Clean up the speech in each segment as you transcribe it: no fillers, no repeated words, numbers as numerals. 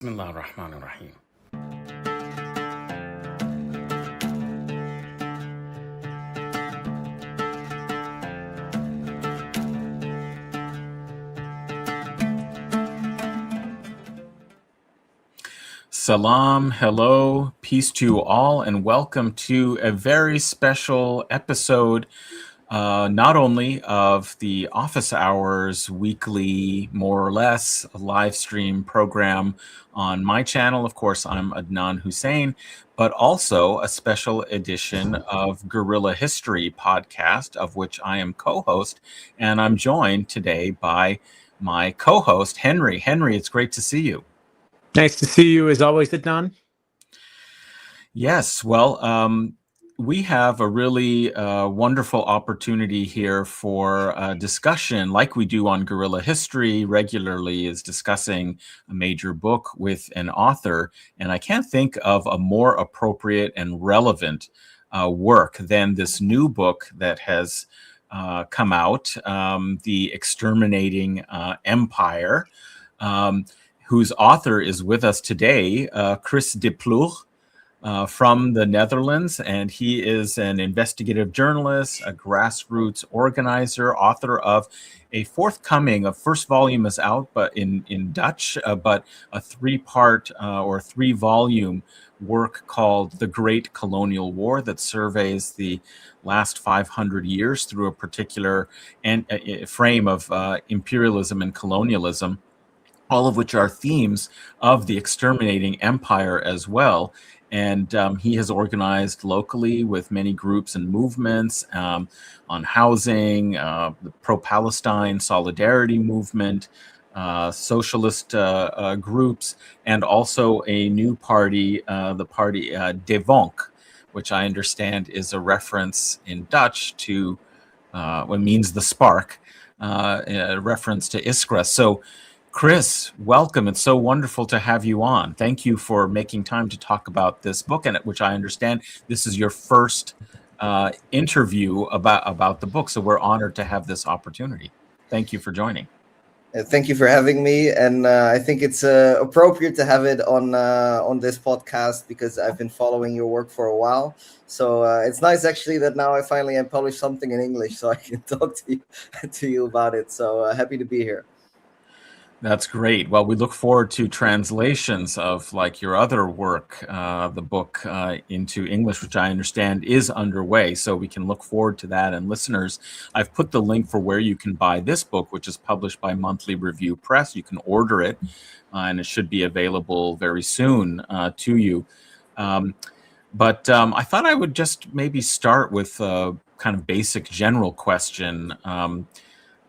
Bismillah ar-Rahman ar-Rahim. Salam, hello, peace to you all, and welcome to a very special episode, not only of the Office Hours weekly, more or less, live stream program on my channel. Of course, I'm Adnan Hussein, but also a special edition of Guerrilla History podcast, of which I am co-host, and I'm joined today by my co-host, Henry. Henry, it's great to see you. Nice to see you as always, Adnan. Yes, well, we have a really wonderful opportunity here for a discussion like we do on Guerrilla History regularly, is discussing a major book with an author. And I can't think of a more appropriate and relevant work than this new book that has come out, The Exterminating Empire, whose author is with us today, Chris de Ploeg, from the Netherlands, and he is an investigative journalist, a grassroots organizer, author of a forthcoming, a first volume is out, but in Dutch, but a three-part or three-volume work called The Great Colonial War that surveys the last 500 years through a particular frame of imperialism and colonialism, all of which are themes of the Exterminating Empire as well. And he has organized locally with many groups and movements on housing, the pro-Palestine solidarity movement, socialist groups, and also a new party, the party De Vonk, which I understand is a reference in Dutch to what means the spark, a reference to Iskra. So Chris, welcome. It's so wonderful to have you on. Thank you for making time to talk about this book, and which I understand this is your first interview about the book. So we're honored to have this opportunity. Thank you for joining. Thank you for having me, and I think it's appropriate to have it on this podcast because I've been following your work for a while. So it's nice actually that now I finally have published something in English, so I can talk to you about it. So happy to be here. That's great. Well, we look forward to translations of like your other work, the book into English, which I understand is underway. So we can look forward to that. And listeners, I've put the link for where you can buy this book, which is published by Monthly Review Press. You can order it, and it should be available very soon to you. But I thought I would just maybe start with a kind of basic general question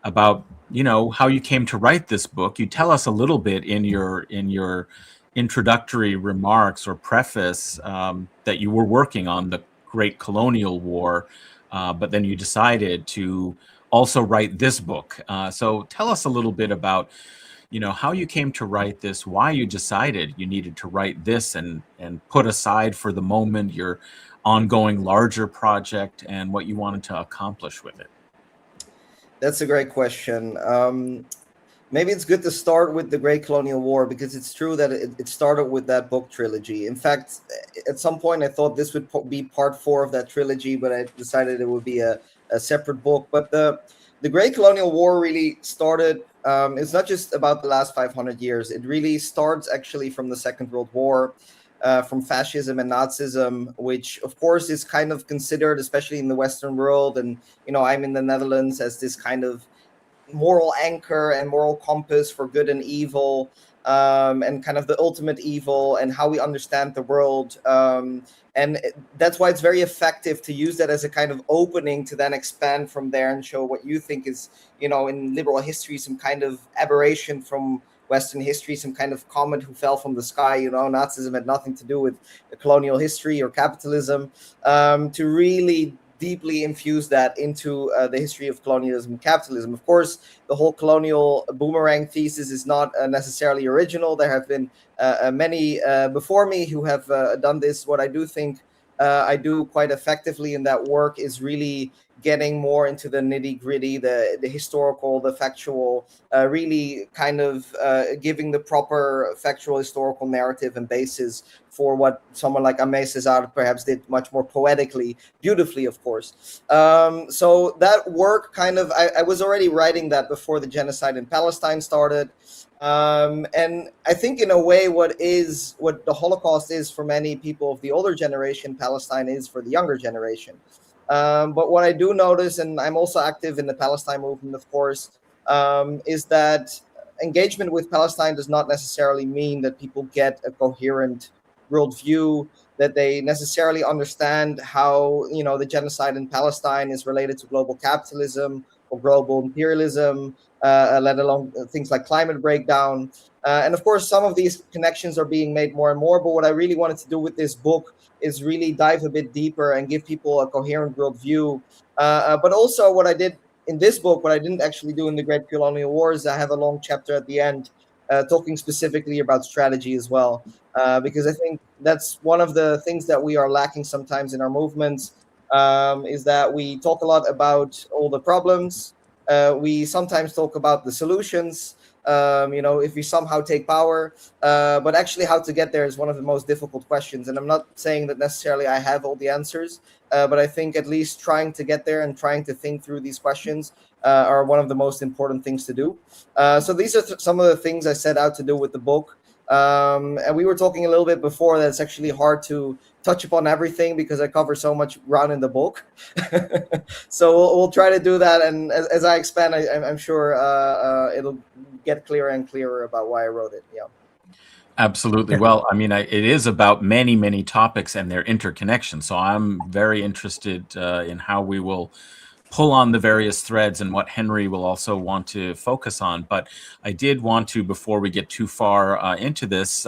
about, you know, how you came to write this book. You tell us a little bit in your introductory remarks or preface that you were working on the Great Colonial War, but then you decided to also write this book. So tell us a little bit about, you know, how you came to write this, why you decided you needed to write this and put aside for the moment your ongoing larger project and what you wanted to accomplish with it. That's a great question. Maybe it's good to start with the Great Colonial War because it's true that it started with that book trilogy. In fact, at some point I thought this would be part 4 of that trilogy, but I decided it would be a separate book. But the Great Colonial War really started, it's not just about the last 500 years. It really starts actually from the Second World War, from fascism and Nazism, which of course is kind of considered, especially in the Western world, and you know, I'm in the Netherlands, as this kind of moral anchor and moral compass for good and evil, and kind of the ultimate evil and how we understand the world. And that's why it's very effective to use that as a kind of opening to then expand from there and show what you think is, you know, in liberal history, some kind of aberration from Western history, some kind of comet who fell from the sky. You know, Nazism had nothing to do with colonial history or capitalism. To really deeply infuse that into the history of colonialism and capitalism. Of course, the whole colonial boomerang thesis is not necessarily original. There have been many before me who have done this. What I do think I do quite effectively in that work is really getting more into the nitty gritty, the historical, the factual, really kind of giving the proper factual historical narrative and basis for what someone like Aimé Césaire perhaps did much more poetically, beautifully, of course. So that work kind of, I was already writing that before the genocide in Palestine started. And I think in a way what the Holocaust is for many people of the older generation, Palestine is for the younger generation. But what I do notice, and I'm also active in the Palestine movement, of course, is that engagement with Palestine does not necessarily mean that people get a coherent worldview, that they necessarily understand how, the genocide in Palestine is related to global capitalism or global imperialism, let alone things like climate breakdown. And of course, some of these connections are being made more and more. But what I really wanted to do with this book is really dive a bit deeper and give people a coherent worldview. But also, what I did in this book, what I didn't actually do in the Great Colonial Wars, I have a long chapter at the end talking specifically about strategy as well. Because I think that's one of the things that we are lacking sometimes in our movements, is that we talk a lot about all the problems. We sometimes talk about the solutions, if we somehow take power, but actually how to get there is one of the most difficult questions. And I'm not saying that necessarily I have all the answers, but I think at least trying to get there and trying to think through these questions are one of the most important things to do. So these are some of the things I set out to do with the book. And we were talking a little bit before that it's actually hard to touch upon everything because I cover so much ground in the book. So we'll try to do that. And as I expand, I'm sure it'll get clearer and clearer about why I wrote it. Yeah. Absolutely. Well, I mean, it is about many, many topics and their interconnection. So I'm very interested in how we will pull on the various threads and what Henry will also want to focus on. But I did want to, before we get too far into this,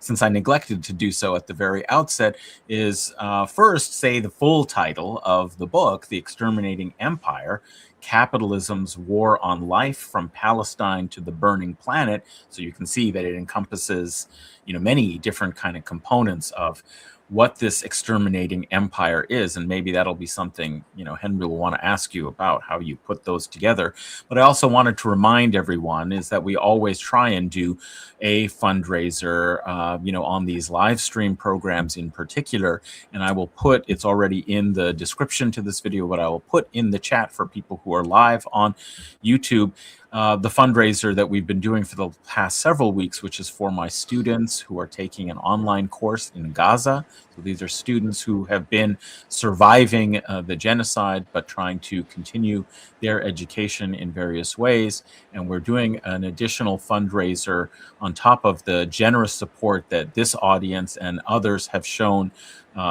since I neglected to do so at the very outset, is first say the full title of the book, The Exterminating Empire, Capitalism's War on Life from Palestine to the Burning Planet. So you can see that it encompasses, many different kind of components of what this exterminating empire is. And maybe that'll be something, Henry will want to ask you about how you put those together. But I also wanted to remind everyone is that we always try and do a fundraiser, on these live stream programs in particular. And I will put, it's already in the description to this video, but I will put in the chat for people who are live on YouTube, the fundraiser that we've been doing for the past several weeks, which is for my students who are taking an online course in Gaza. So these are students who have been surviving the genocide, but trying to continue their education in various ways. And we're doing an additional fundraiser on top of the generous support that this audience and others have shown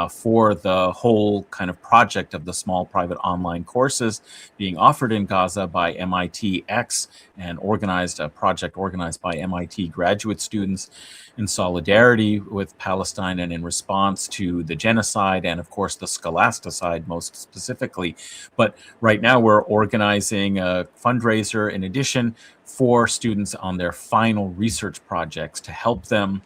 for the whole kind of project of the small private online courses being offered in Gaza by MIT-X and a project organized by MIT graduate students in solidarity with Palestine and in response to the genocide and, of course, the scholasticide most specifically. But right now we're organizing a fundraiser in addition for students on their final research projects to help them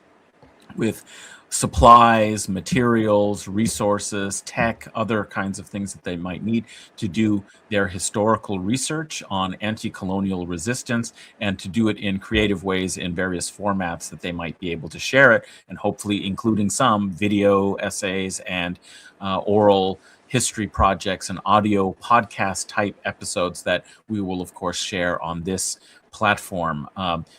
with supplies, materials, resources, tech, other kinds of things that they might need to do their historical research on anti-colonial resistance and to do it in creative ways in various formats that they might be able to share it, and hopefully including some video essays and oral history projects and audio podcast type episodes that we will of course share on this platform.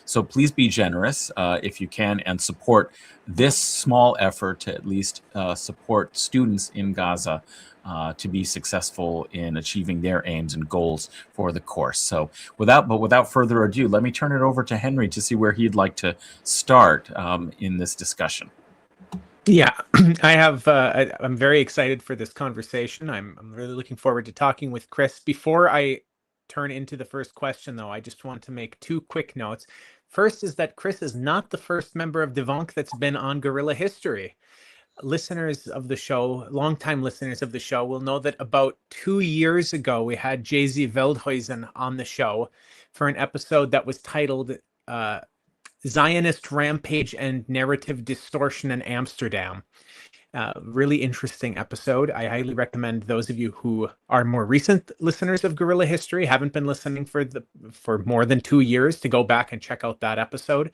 So please be generous if you can and support this small effort to at least support students in Gaza to be successful in achieving their aims and goals for the course. So without further ado, let me turn it over to Henry to see where he'd like to start in this discussion. Yeah, I'm very excited for this conversation. I'm really looking forward to talking with Chris. Before I turn into the first question, though, I just want to make two quick notes. First is that Chris is not the first member of Devonk that's been on Guerrilla History. Listeners of the show, longtime listeners of the show, will know that about 2 years ago, we had Jay-Z Veldhuizen on the show for an episode that was titled Zionist Rampage and Narrative Distortion in Amsterdam. Really interesting episode. I highly recommend those of you who are more recent listeners of Guerrilla History, haven't been listening for more than 2 years, to go back and check out that episode.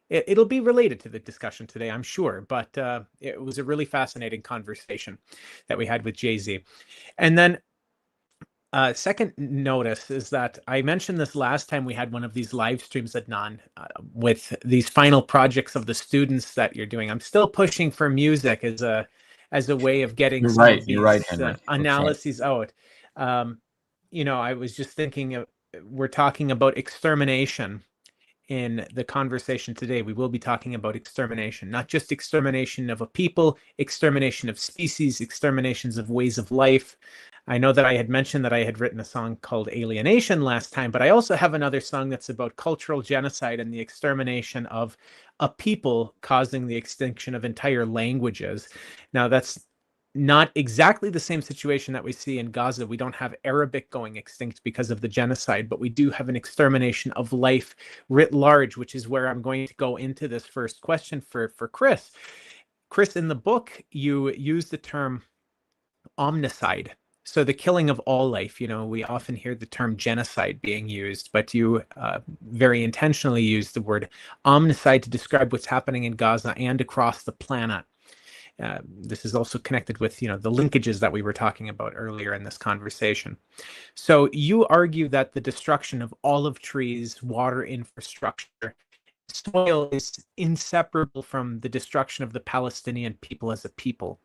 It'll be related to the discussion today, I'm sure, but it was a really fascinating conversation that we had with Jay-Z. And then second notice is that I mentioned this last time we had one of these live streams at Non with these final projects of the students that you're doing. I'm still pushing for music as a way of getting You're some right. of You're these right, Henry. analyses out. I was just thinking we're talking about extermination in the conversation today. We will be talking about extermination, not just extermination of a people, extermination of species, exterminations of ways of life. I know that I had mentioned that I had written a song called Alienation last time, but I also have another song that's about cultural genocide and the extermination of a people, causing the extinction of entire languages. Now, that's not exactly the same situation that we see in Gaza. We don't have Arabic going extinct because of the genocide, but we do have an extermination of life writ large, which is where I'm going to go into this first question for Chris. Chris, in the book, you use the term omnicide. So the killing of all life. We often hear the term genocide being used, but you very intentionally use the word omnicide to describe what's happening in Gaza and across the planet. This is also connected with, the linkages that we were talking about earlier in this conversation. So you argue that the destruction of olive trees, water infrastructure, soil is inseparable from the destruction of the Palestinian people as a people.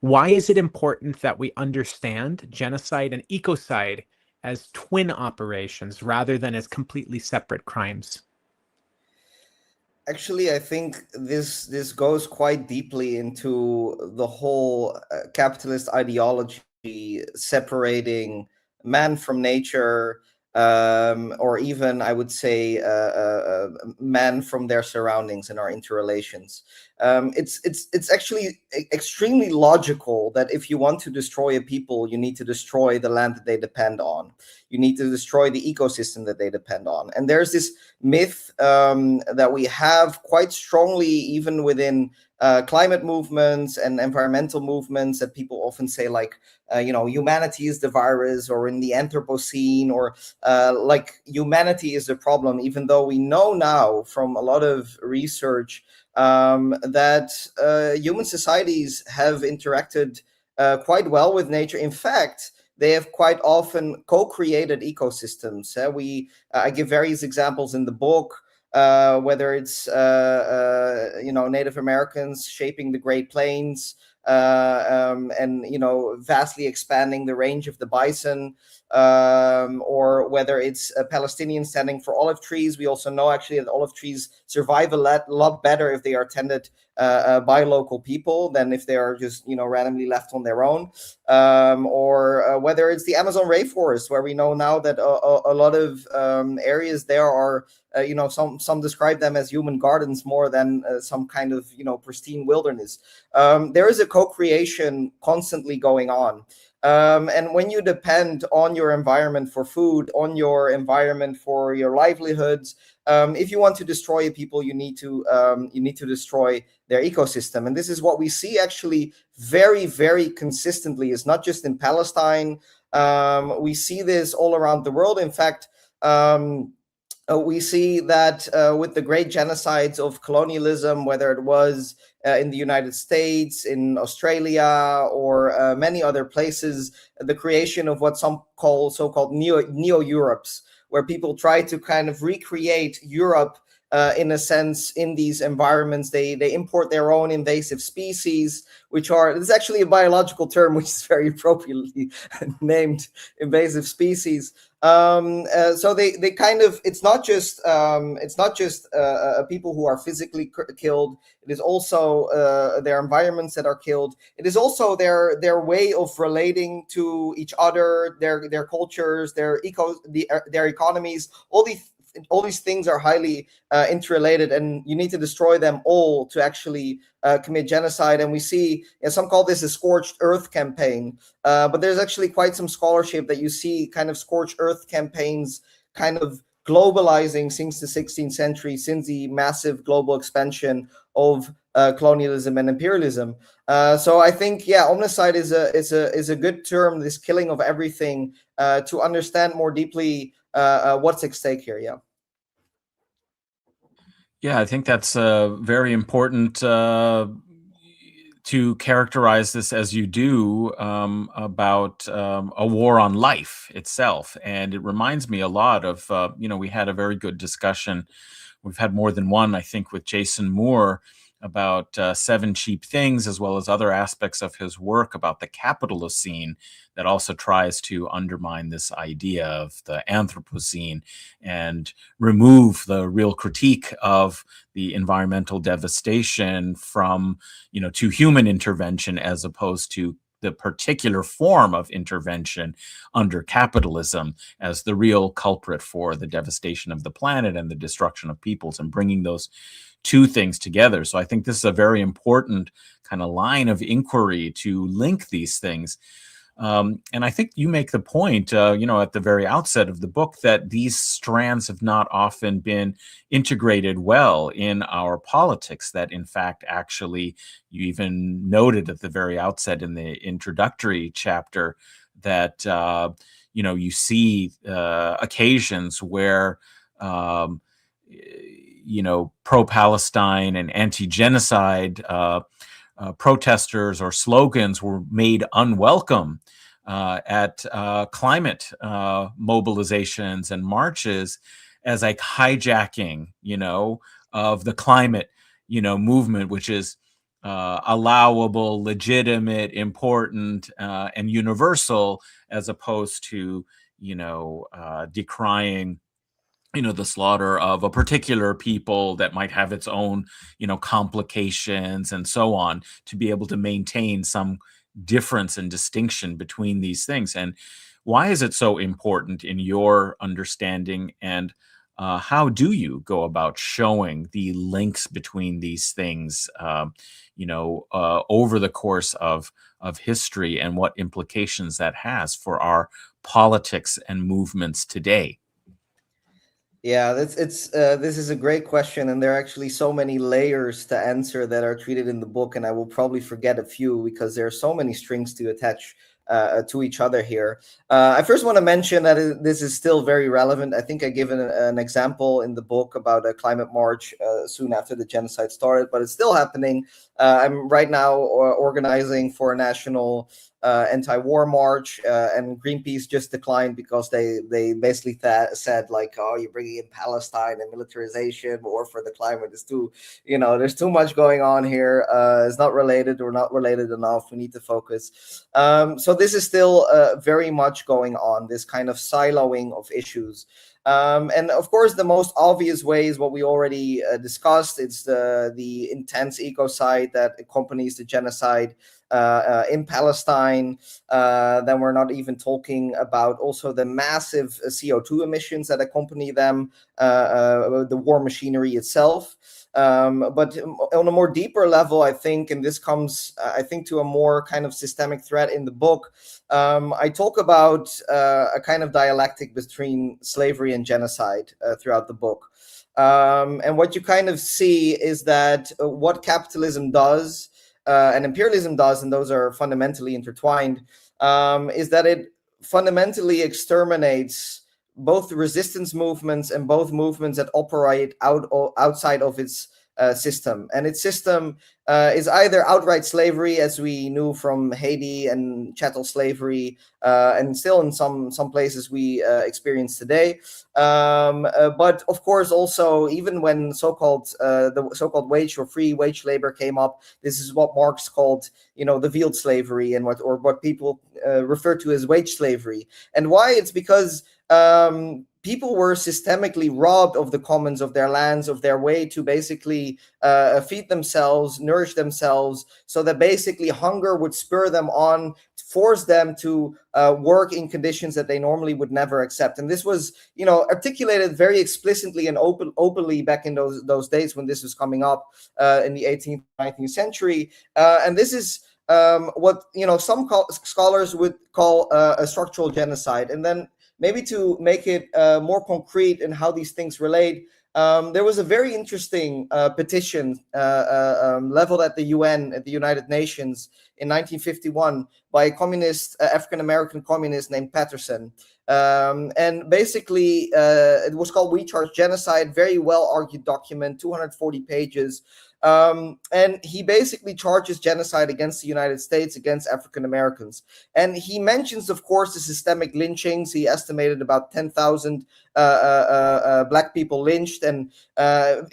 Why is it important that we understand genocide and ecocide as twin operations rather than as completely separate crimes? Actually, I think this goes quite deeply into the whole capitalist ideology separating man from nature, or even I would say man from their surroundings and our interrelations. It's actually extremely logical that if you want to destroy a people, you need to destroy the land that they depend on. You need to destroy the ecosystem that they depend on. And there's this myth that we have quite strongly, even within climate movements and environmental movements, that people often say, like, humanity is the virus, or in the Anthropocene, or like humanity is the problem, even though we know now from a lot of research that human societies have interacted quite well with nature. In fact, they have quite often co-created ecosystems. I give various examples in the book, whether it's Native Americans shaping the Great Plains, and vastly expanding the range of the bison, or whether it's Palestinians standing for olive trees. We also know actually that olive trees survive a lot better if they are tended by local people than if they are just randomly left on their own, or whether it's the Amazon rainforest, where we know now that a lot of areas there are some describe them as human gardens more than some kind of pristine wilderness. There is a co-creation constantly going on. And when you depend on your environment for food, on your environment for your livelihoods, if you want to destroy people, you need to destroy their ecosystem. And this is what we see actually very, very consistently. It's not just in Palestine. We see this all around the world. In fact, we see that with the great genocides of colonialism, whether it was in the United States, in Australia, or many other places, the creation of what some call so-called neo-Europes, where people try to kind of recreate Europe in a sense in these environments. They import their own invasive species, it's actually a biological term, which is very appropriately named invasive species. So they kind of, it's not just people who are physically killed. It is also their environments that are killed. It is also their way of relating to each other, their cultures, their economies. All these things are highly interrelated, and you need to destroy them all to actually commit genocide. And we see, some call this a scorched earth campaign, but there's actually quite some scholarship that you see kind of scorched earth campaigns kind of globalizing since the 16th century, since the massive global expansion of colonialism and imperialism. So I think, yeah, omnicide is a good term. This killing of everything, to understand more deeply what's at stake here. Yeah. Yeah, I think that's very important to characterize this as you do, about a war on life itself. And it reminds me a lot of, we had a very good discussion. We've had more than one, I think, with Jason Moore about Seven Cheap Things, as well as other aspects of his work about the Capitalocene that also tries to undermine this idea of the Anthropocene and remove the real critique of the environmental devastation from, to human intervention, as opposed to the particular form of intervention under capitalism as the real culprit for the devastation of the planet and the destruction of peoples, and bringing those two things together. So I think this is a very important kind of line of inquiry to link these things. And I think you make the point, at the very outset of the book, that these strands have not often been integrated well in our politics, that in fact, actually, you even noted at the very outset in the introductory chapter that, you see occasions where, pro-Palestine and anti-genocide protesters or slogans were made unwelcome at climate mobilizations and marches, as like hijacking, of the climate, movement, which is allowable, legitimate, important, and universal, as opposed to, decrying the slaughter of a particular people that might have its own, complications and so on, to be able to maintain some difference and distinction between these things. And why is it so important in your understanding? And how do you go about showing the links between these things, over the course of history, and what implications that has for our politics and movements today? Yeah, this is a great question, and there are actually so many layers to answer that are treated in the book, and I will probably forget a few because there are so many strings to attach to each other here. I first want to mention that this is still very relevant. I think I give an example in the book about a climate march soon after the genocide started, but it's still happening. I'm right now organizing for a national anti-war march, and Greenpeace just declined because they basically said, like, oh, you're bringing in Palestine and militarization, war for the climate is too, there's too much going on here. It's not related, or not related enough. We need to focus. So this is still very much going on, this kind of siloing of issues. And of course, the most obvious way is what we already discussed. It's the intense ecocide that accompanies the genocide in Palestine. Then we're not even talking about also the massive CO2 emissions that accompany them, the war machinery itself. But on a more deeper level, I think, and this comes, I think, to a more kind of systemic threat in the book, I talk about a kind of dialectic between slavery and genocide throughout the book. And what you kind of see is that what capitalism does and imperialism does, and those are fundamentally intertwined, is that it fundamentally exterminates both resistance movements and both movements that operate outside of its system. And its system is either outright slavery, as we knew from Haiti and chattel slavery, and still in some places we experience today. But of course, also, even when the so-called wage or free wage labor came up, this is what Marx called, the veiled slavery, and what people refer to as wage slavery. And why? It's because people were systemically robbed of the commons, of their lands, of their way to basically feed themselves, nourish themselves, so that basically hunger would spur them on, force them to work in conditions that they normally would never accept. And this was, articulated very explicitly and openly back in those days when this was coming up in the 18th, 19th century. And this is what some scholars would call a structural genocide. And then maybe to make it more concrete in how these things relate, there was a very interesting petition leveled at the UN, at the United Nations, in 1951 by a communist, African-American communist named Patterson. And basically, it was called We Charge Genocide, very well-argued document, 240 pages. And he basically charges genocide against the United States, against African Americans. And he mentions, of course, the systemic lynchings. He estimated about 10,000 black people lynched, and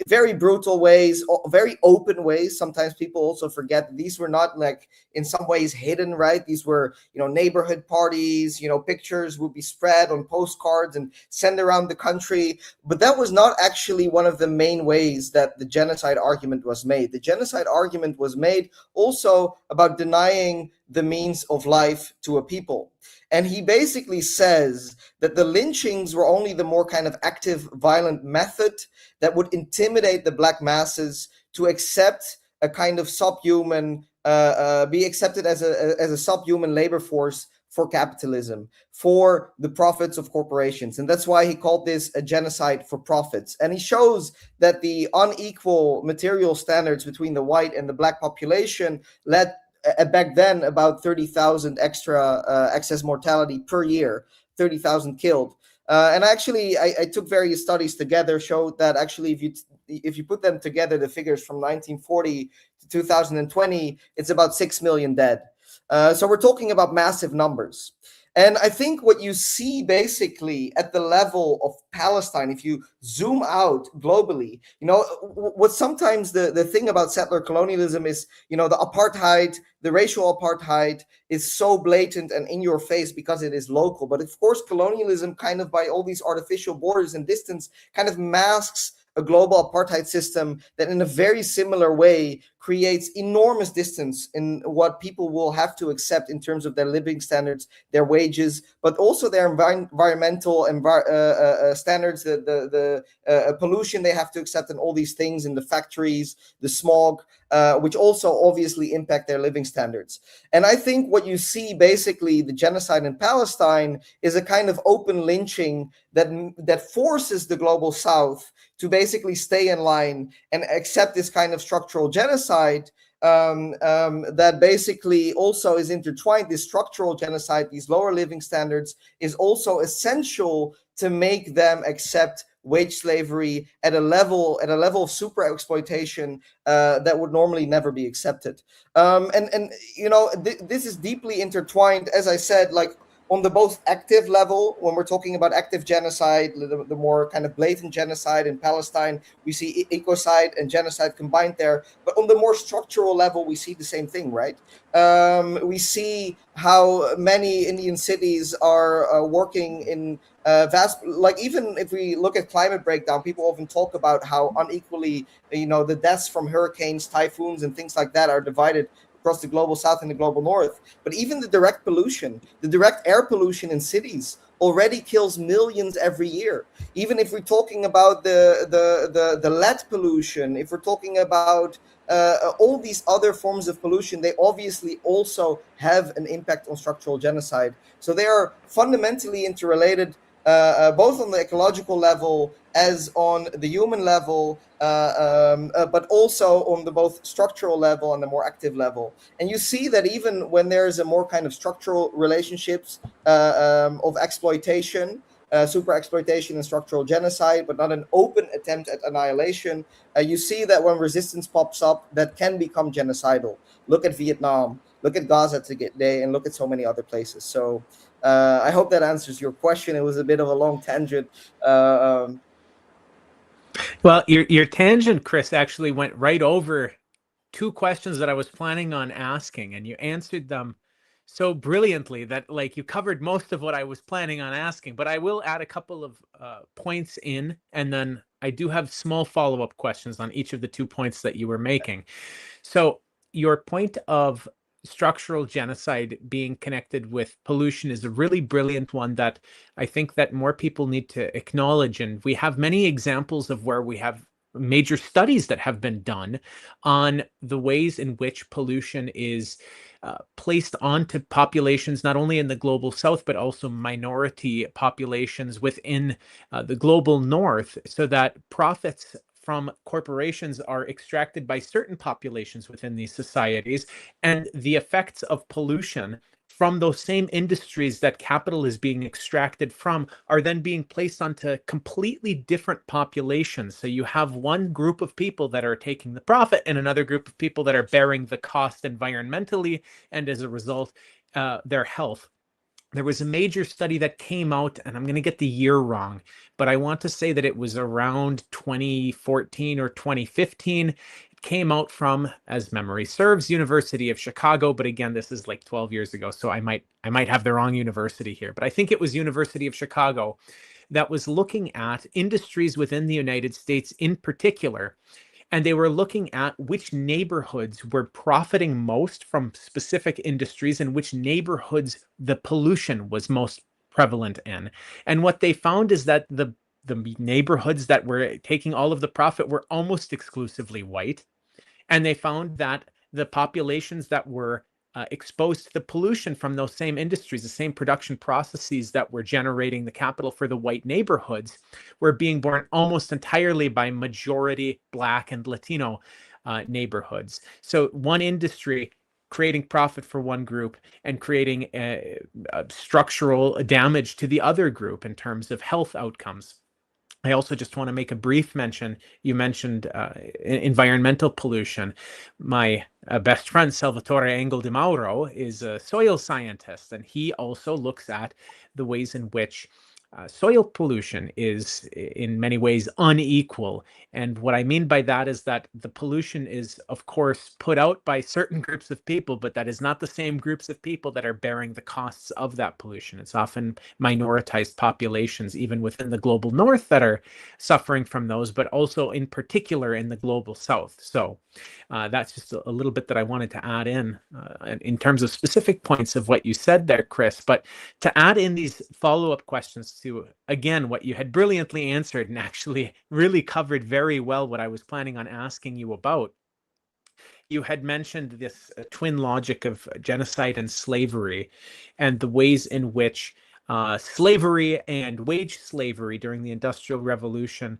very brutal ways, very open ways. Sometimes people also forget that these were not like in some ways hidden, right? These were, neighborhood parties, pictures would be spread on postcards and sent around the country. But that was not actually one of the main ways that the genocide argument was made. The genocide argument was made also about denying the means of life to a people. And he basically says that the lynchings were only the more kind of active, violent method that would intimidate the black masses to accept a kind of subhuman, be accepted as a subhuman labor force for capitalism, for the profits of corporations. And that's why he called this a genocide for profits. And he shows that the unequal material standards between the white and the black population led back then about 30,000 extra excess mortality per year, 30,000 killed. And actually, I took various studies together, showed that actually if you put them together, the figures from 1940 to 2020, it's about 6 million dead. So we're talking about massive numbers. And I think what you see basically at the level of Palestine, if you zoom out globally, what sometimes the thing about settler colonialism is, the apartheid, the racial apartheid is so blatant and in your face because it is local. But of course, colonialism kind of by all these artificial borders and distance kind of masks a global apartheid system that in a very similar way creates enormous distance in what people will have to accept in terms of their living standards, their wages, but also their environmental standards, the pollution they have to accept, and all these things in the factories, the smog, which also obviously impact their living standards. And I think what you see basically, the genocide in Palestine is a kind of open lynching that forces the global South to basically stay in line and accept this kind of structural genocide that basically also is intertwined. This structural genocide, these lower living standards, is also essential to make them accept wage slavery at a level of super exploitation that would normally never be accepted. This is deeply intertwined, as I said, like on the both active level, when we're talking about active genocide, the more kind of blatant genocide in Palestine, we see ecocide and genocide combined there. But on the more structural level, we see the same thing, right? We see how many Indian cities are working in vast, like even if we look at climate breakdown, people often talk about how unequally, the deaths from hurricanes, typhoons, and things like that are divided across the global South and the global North. But even the direct pollution, the direct air pollution in cities already kills millions every year. Even if we're talking about the lead pollution, if we're talking about all these other forms of pollution, they obviously also have an impact on structural genocide. So they are fundamentally interrelated, both on the ecological level as on the human level, but also on the both structural level and the more active level. And you see that even when there's a more kind of structural relationships of exploitation, super exploitation and structural genocide, but not an open attempt at annihilation, you see that when resistance pops up, that can become genocidal. Look at Vietnam, look at Gaza today, and look at so many other places. So I hope that answers your question. It was a bit of a long tangent. Well, your tangent, Chris, actually went right over two questions that I was planning on asking, and you answered them so brilliantly that like you covered most of what I was planning on asking. But I will add a couple of points in, and then I do have small follow-up questions on each of the 2 points that you were making. So your point of structural genocide being connected with pollution is a really brilliant one that I think that more people need to acknowledge. And we have many examples of where we have major studies that have been done on the ways in which pollution is placed onto populations, not only in the global south, but also minority populations within the global north, so that profits from corporations are extracted by certain populations within these societies, and the effects of pollution from those same industries that capital is being extracted from are then being placed onto completely different populations. So you have one group of people that are taking the profit and another group of people that are bearing the cost environmentally, and as a result, their health. There was a major study that came out, and I'm going to get the year wrong, but I want to say that it was around 2014 or 2015. It came out from, as memory serves, University of Chicago, but again, this is like 12 years ago, so I might have the wrong university here, but I think it was University of Chicago that was looking at industries within the United States in particular. And they were looking at which neighborhoods were profiting most from specific industries and which neighborhoods the pollution was most prevalent in. And what they found is that the neighborhoods that were taking all of the profit were almost exclusively white. And they found that the populations that were exposed to the pollution from those same industries, the same production processes that were generating the capital for the white neighborhoods, were being borne almost entirely by majority Black and Latino neighborhoods. So one industry creating profit for one group and creating structural damage to the other group in terms of health outcomes. I also just want to make a brief mention. You mentioned environmental pollution. My best friend, Salvatore Engel Di Mauro, is a soil scientist, and he also looks at the ways in which soil pollution is in many ways unequal. And what I mean by that is that the pollution is, of course, put out by certain groups of people, but that is not the same groups of people that are bearing the costs of that pollution. It's often minoritized populations, even within the global north, that are suffering from those, but also in particular in the global south. So that's just a little bit that I wanted to add in terms of specific points of what you said there, Chris. But to add in these follow-up questions to, again, what you had brilliantly answered and actually really covered very well what I was planning on asking you about. You had mentioned this twin logic of genocide and slavery, and the ways in which slavery and wage slavery during the Industrial Revolution,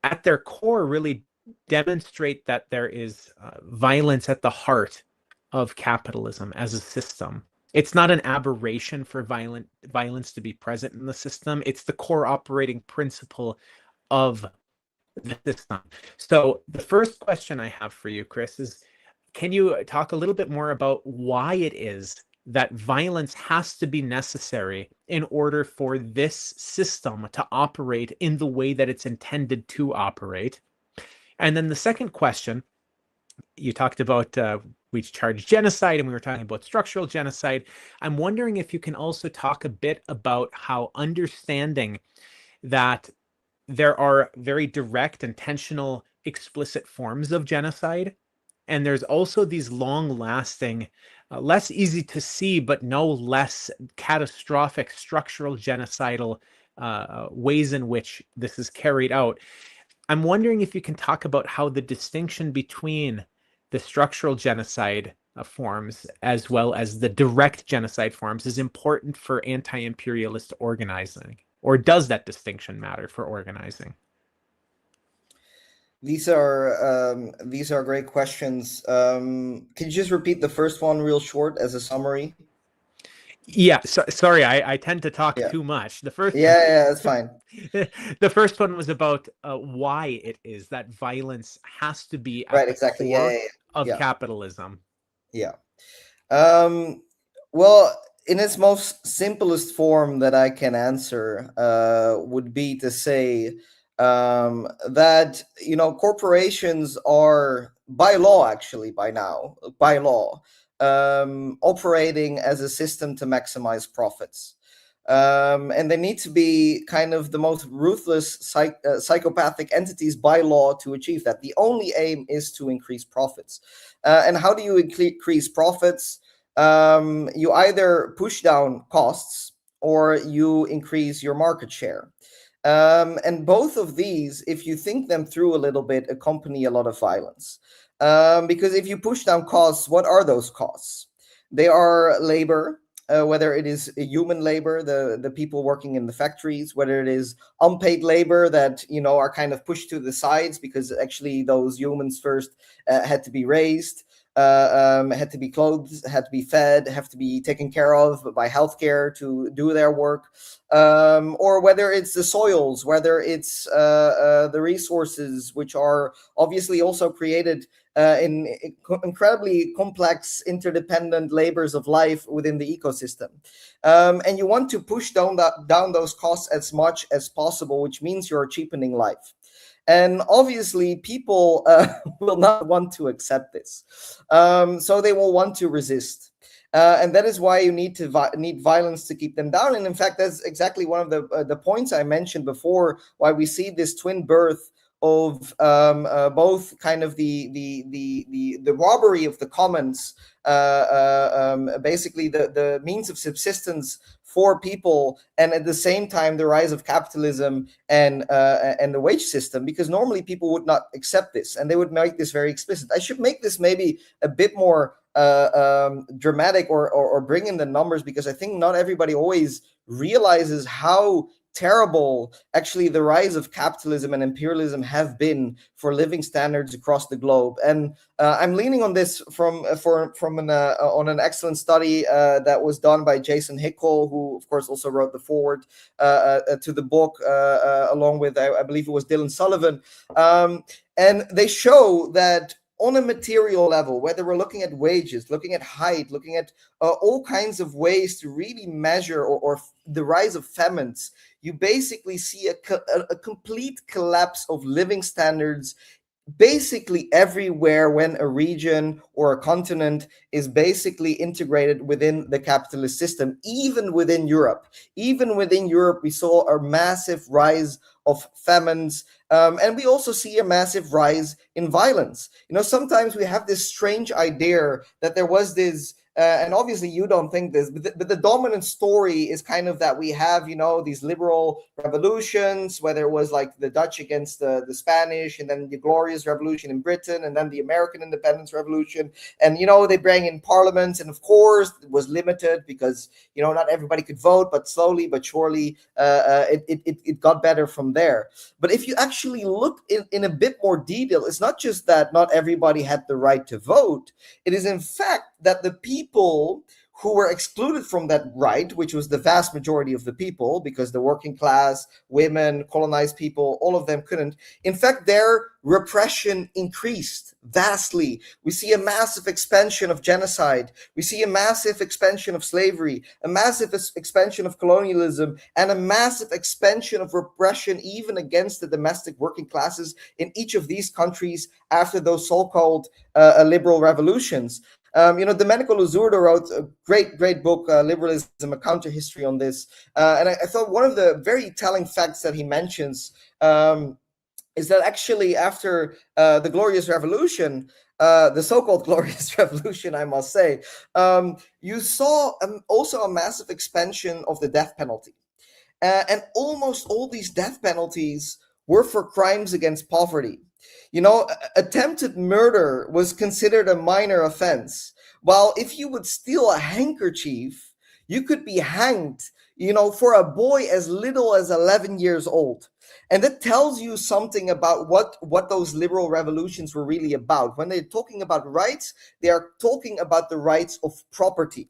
at their core, really demonstrate that there is violence at the heart of capitalism as a system. It's not an aberration for violence to be present in the system. It's the core operating principle of the system. So the first question I have for you, Chris, is can you talk a little bit more about why it is that violence has to be necessary in order for this system to operate in the way that it's intended to operate? And then the second question, you talked about we charged genocide and we were talking about structural genocide. I'm wondering if you can also talk a bit about how understanding that there are very direct, intentional, explicit forms of genocide, and there's also these long-lasting, less easy to see, but no less catastrophic structural genocidal ways in which this is carried out. I'm wondering if you can talk about how the distinction between the structural genocide forms as well as the direct genocide forms is important for anti-imperialist organizing, or does that distinction matter for organizing? These are great questions. Can you just repeat the first one real short as a summary? Yeah, sorry, I tend to talk too much. The first, yeah, that's fine. The first one was about why it is that violence has to be at the core of capitalism. Yeah. Well, in its most simplest form that I can answer would be to say that, you know, corporations are by law, operating as a system to maximize profits. And they need to be kind of the most ruthless psychopathic entities by law to achieve that. The only aim is to increase profits. And how do you increase profits? You either push down costs or you increase your market share. And both of these, if you think them through a little bit, accompany a lot of violence. Because if you push down costs, what are those costs? They are labor, whether it is human labor, the people working in the factories, whether it is unpaid labor that are kind of pushed to the sides because actually those humans first had to be raised, had to be clothed, had to be fed, have to be taken care of by healthcare to do their work, or whether it's the soils, whether it's the resources, which are obviously also created in incredibly complex, interdependent labors of life within the ecosystem. And you want to push down those costs as much as possible, which means you're cheapening life. And obviously, people will not want to accept this. So they will want to resist. And that is why you need violence to keep them down. And in fact, that's exactly one of the points I mentioned before, why we see this twin birth of both kind of the robbery of the commons, basically the means of subsistence for people, and at the same time the rise of capitalism and the wage system, because normally people would not accept this, and they would make this very explicit. I should make this maybe a bit more dramatic or bring in the numbers, because I think not everybody always realizes how terrible actually the rise of capitalism and imperialism have been for living standards across the globe. And I'm leaning on this from on an excellent study that was done by Jason Hickel, who of course also wrote the foreword to the book, along with I believe it was Dylan Sullivan, and they show that on a material level, whether we're looking at wages, looking at height, looking at all kinds of ways to really measure or the rise of famines, you basically see a complete collapse of living standards basically everywhere when a region or a continent is basically integrated within the capitalist system. Even within Europe, we saw a massive rise of famines, and we also see a massive rise in violence. Sometimes we have this strange idea that there was this and obviously you don't think this, but the dominant story is kind of that we have, these liberal revolutions, whether it was like the Dutch against the Spanish, and then the Glorious Revolution in Britain, and then the American Independence Revolution. And, they bring in parliaments, and of course it was limited because, not everybody could vote, but slowly but surely it got better from there. But if you actually look in a bit more detail, it's not just that not everybody had the right to vote. It is in fact that the people who were excluded from that right, which was the vast majority of the people, because the working class, women, colonized people, all of them couldn't. In fact, their repression increased vastly. We see a massive expansion of genocide. We see a massive expansion of slavery, a massive expansion of colonialism, and a massive expansion of repression even against the domestic working classes in each of these countries after those so-called liberal revolutions. Domenico Losurdo wrote a great book, Liberalism, a Counter History, on this. And I thought one of the very telling facts that he mentions is that actually after the Glorious Revolution, the so-called Glorious Revolution, I must say, you saw also a massive expansion of the death penalty. And almost all these death penalties were for crimes against poverty. Attempted murder was considered a minor offense. While if you would steal a handkerchief, you could be hanged, for a boy as little as 11 years old. And that tells you something about what those liberal revolutions were really about. When they're talking about rights, they are talking about the rights of property.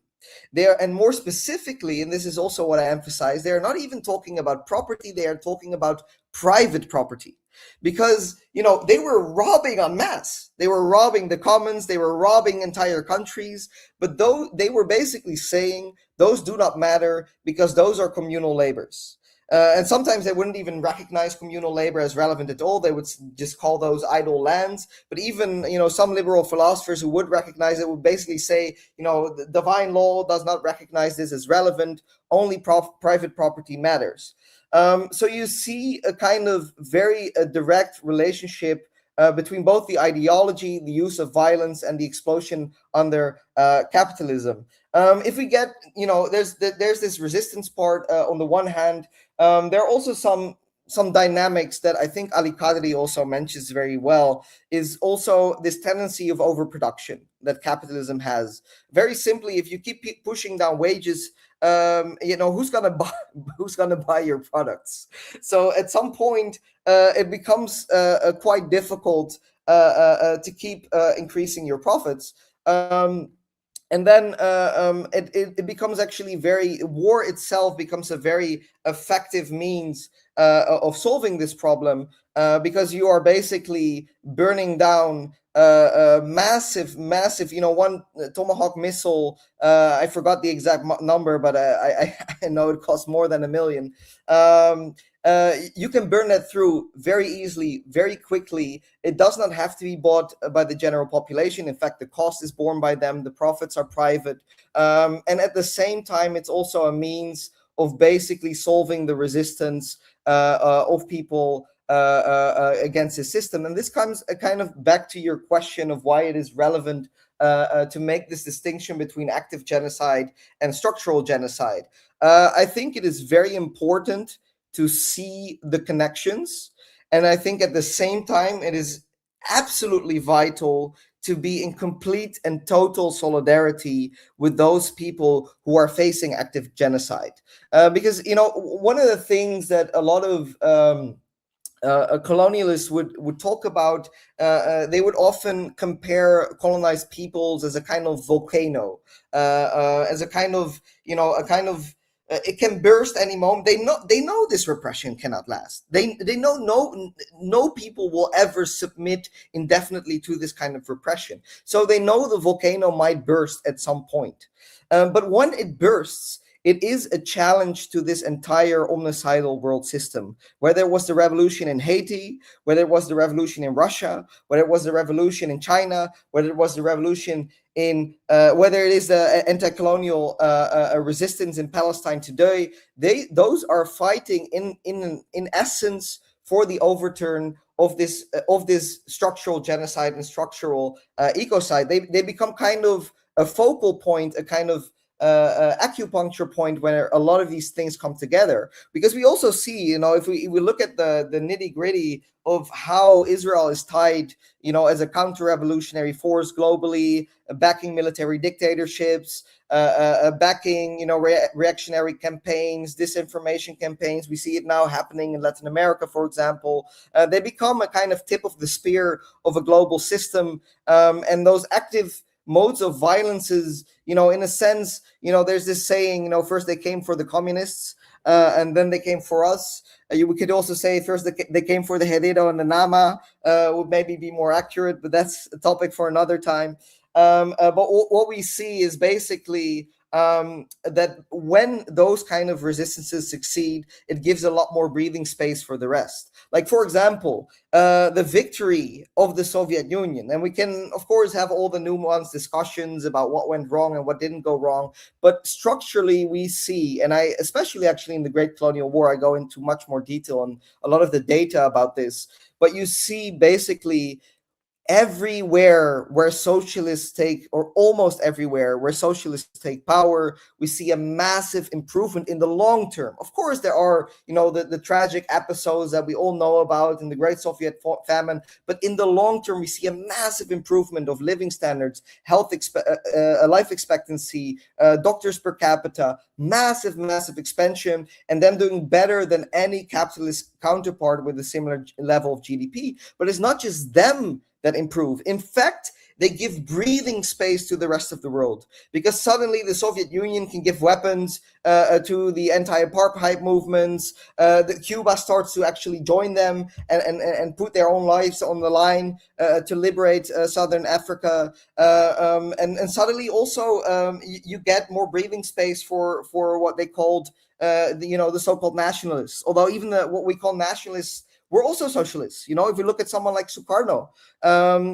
And more specifically, and this is also what I emphasize, they are not even talking about property, they are talking about private property. Because, they were robbing en masse. They were robbing the commons, they were robbing entire countries, but though they were basically saying those do not matter because those are communal labors. And sometimes they wouldn't even recognize communal labor as relevant at all. They would just call those idle lands. But even, some liberal philosophers who would recognize it would basically say, the divine law does not recognize this as relevant. Only private property matters. So you see a kind of very direct relationship between both the ideology, the use of violence, and the explosion under capitalism. If we get, there's this resistance part on the one hand. There are also some some dynamics that I think Ali Qadri also mentions very well is also this tendency of overproduction that capitalism has. Very simply, if you keep pushing down wages, who's gonna buy your products? So at some point, it becomes quite difficult to keep increasing your profits. And then it becomes actually war itself becomes a very effective means of solving this problem, because you are basically burning down massive, one Tomahawk missile. I forgot the exact number, but I know it costs more than $1 million. You can burn that through very easily, very quickly. It does not have to be bought by the general population. In fact, the cost is borne by them. The profits are private. And at the same time, it's also a means of basically solving the resistance of people against the system. And this comes kind of back to your question of why it is relevant to make this distinction between active genocide and structural genocide. I think it is very important to see the connections. And I think at the same time, it is absolutely vital to be in complete and total solidarity with those people who are facing active genocide. Because, one of the things that a lot of colonialists would talk about, they would often compare colonized peoples as a kind of volcano, as a kind of, it can burst any moment. They know this repression cannot last. They know no people will ever submit indefinitely to this kind of repression. So they know the volcano might burst at some point. But when it bursts, it is a challenge to this entire omnicidal world system. Whether it was the revolution in Haiti, whether it was the revolution in Russia, whether it was the revolution in China, whether it was the revolution in whether it is the anti-colonial resistance in Palestine today, those are fighting in essence for the overturn of this structural genocide and structural ecocide. They become kind of a focal point, a kind of acupuncture point where a lot of these things come together. Because we also see, if we look at the nitty gritty of how Israel is tied, as a counter-revolutionary force globally, backing military dictatorships, backing, reactionary campaigns, disinformation campaigns. We see it now happening in Latin America, for example. They become a kind of tip of the spear of a global system, and those active modes of violences, in a sense, there's this saying, first they came for the communists, and then they came for us. We could also say first they came for the Herero and the Nama, would maybe be more accurate, but that's a topic for another time. But what we see is basically that when those kind of resistances succeed, it gives a lot more breathing space for the rest. Like, for example, the victory of the Soviet Union. And we can, of course, have all the nuanced discussions about what went wrong and what didn't go wrong. But structurally, we see, and I, especially actually in the Great Colonial War, I go into much more detail on a lot of the data about this. But you see basically everywhere where socialists take, or almost everywhere where socialists take power, we see a massive improvement in the long term. Of course, there are, the tragic episodes that we all know about in the Great Soviet Famine, but in the long term, we see a massive improvement of living standards, life expectancy, doctors per capita, massive expansion, and them doing better than any capitalist counterpart with a similar level of GDP. But it's not just them that improve. In fact, they give breathing space to the rest of the world, because suddenly the Soviet Union can give weapons to the anti-apartheid movements. Cuba starts to actually join them and put their own lives on the line to liberate Southern Africa. And suddenly also you get more breathing space for what they called the so-called nationalists. Although even what we call nationalists, we're also socialists. If we look at someone like Sukarno,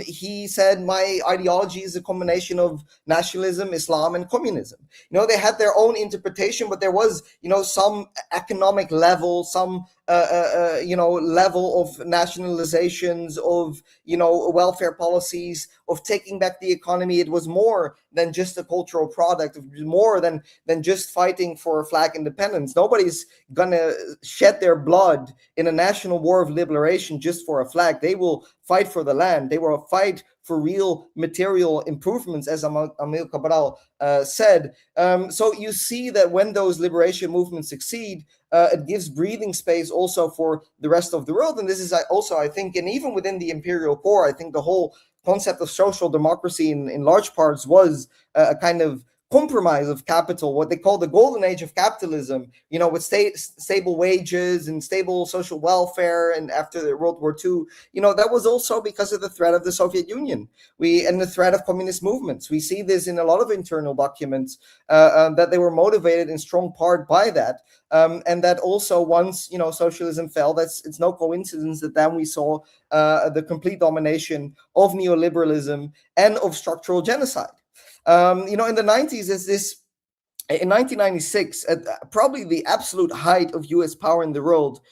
he said, my ideology is a combination of nationalism, Islam, and communism. They had their own interpretation, but there was, some economic level, some level of nationalizations, of welfare policies, of taking back the economy. It was more than just a cultural product, more than just fighting for flag independence. Nobody's gonna shed their blood in a national war of liberation just for a flag. They will fight for the land. They will fight for real material improvements, as Amil Cabral said. So you see that when those liberation movements succeed, it gives breathing space also for the rest of the world. And this is also, I think, and even within the imperial core, I think the whole concept of social democracy in large parts was a kind of compromise of capital, what they call the golden age of capitalism, with stable wages and stable social welfare. And after the World War II, that was also because of the threat of the Soviet Union and the threat of communist movements. We see this in a lot of internal documents, that they were motivated in strong part by that. And that also once, socialism fell, it's no coincidence that then we saw the complete domination of neoliberalism and of structural genocide. In the 90s, in 1996, at probably the absolute height of US power in the World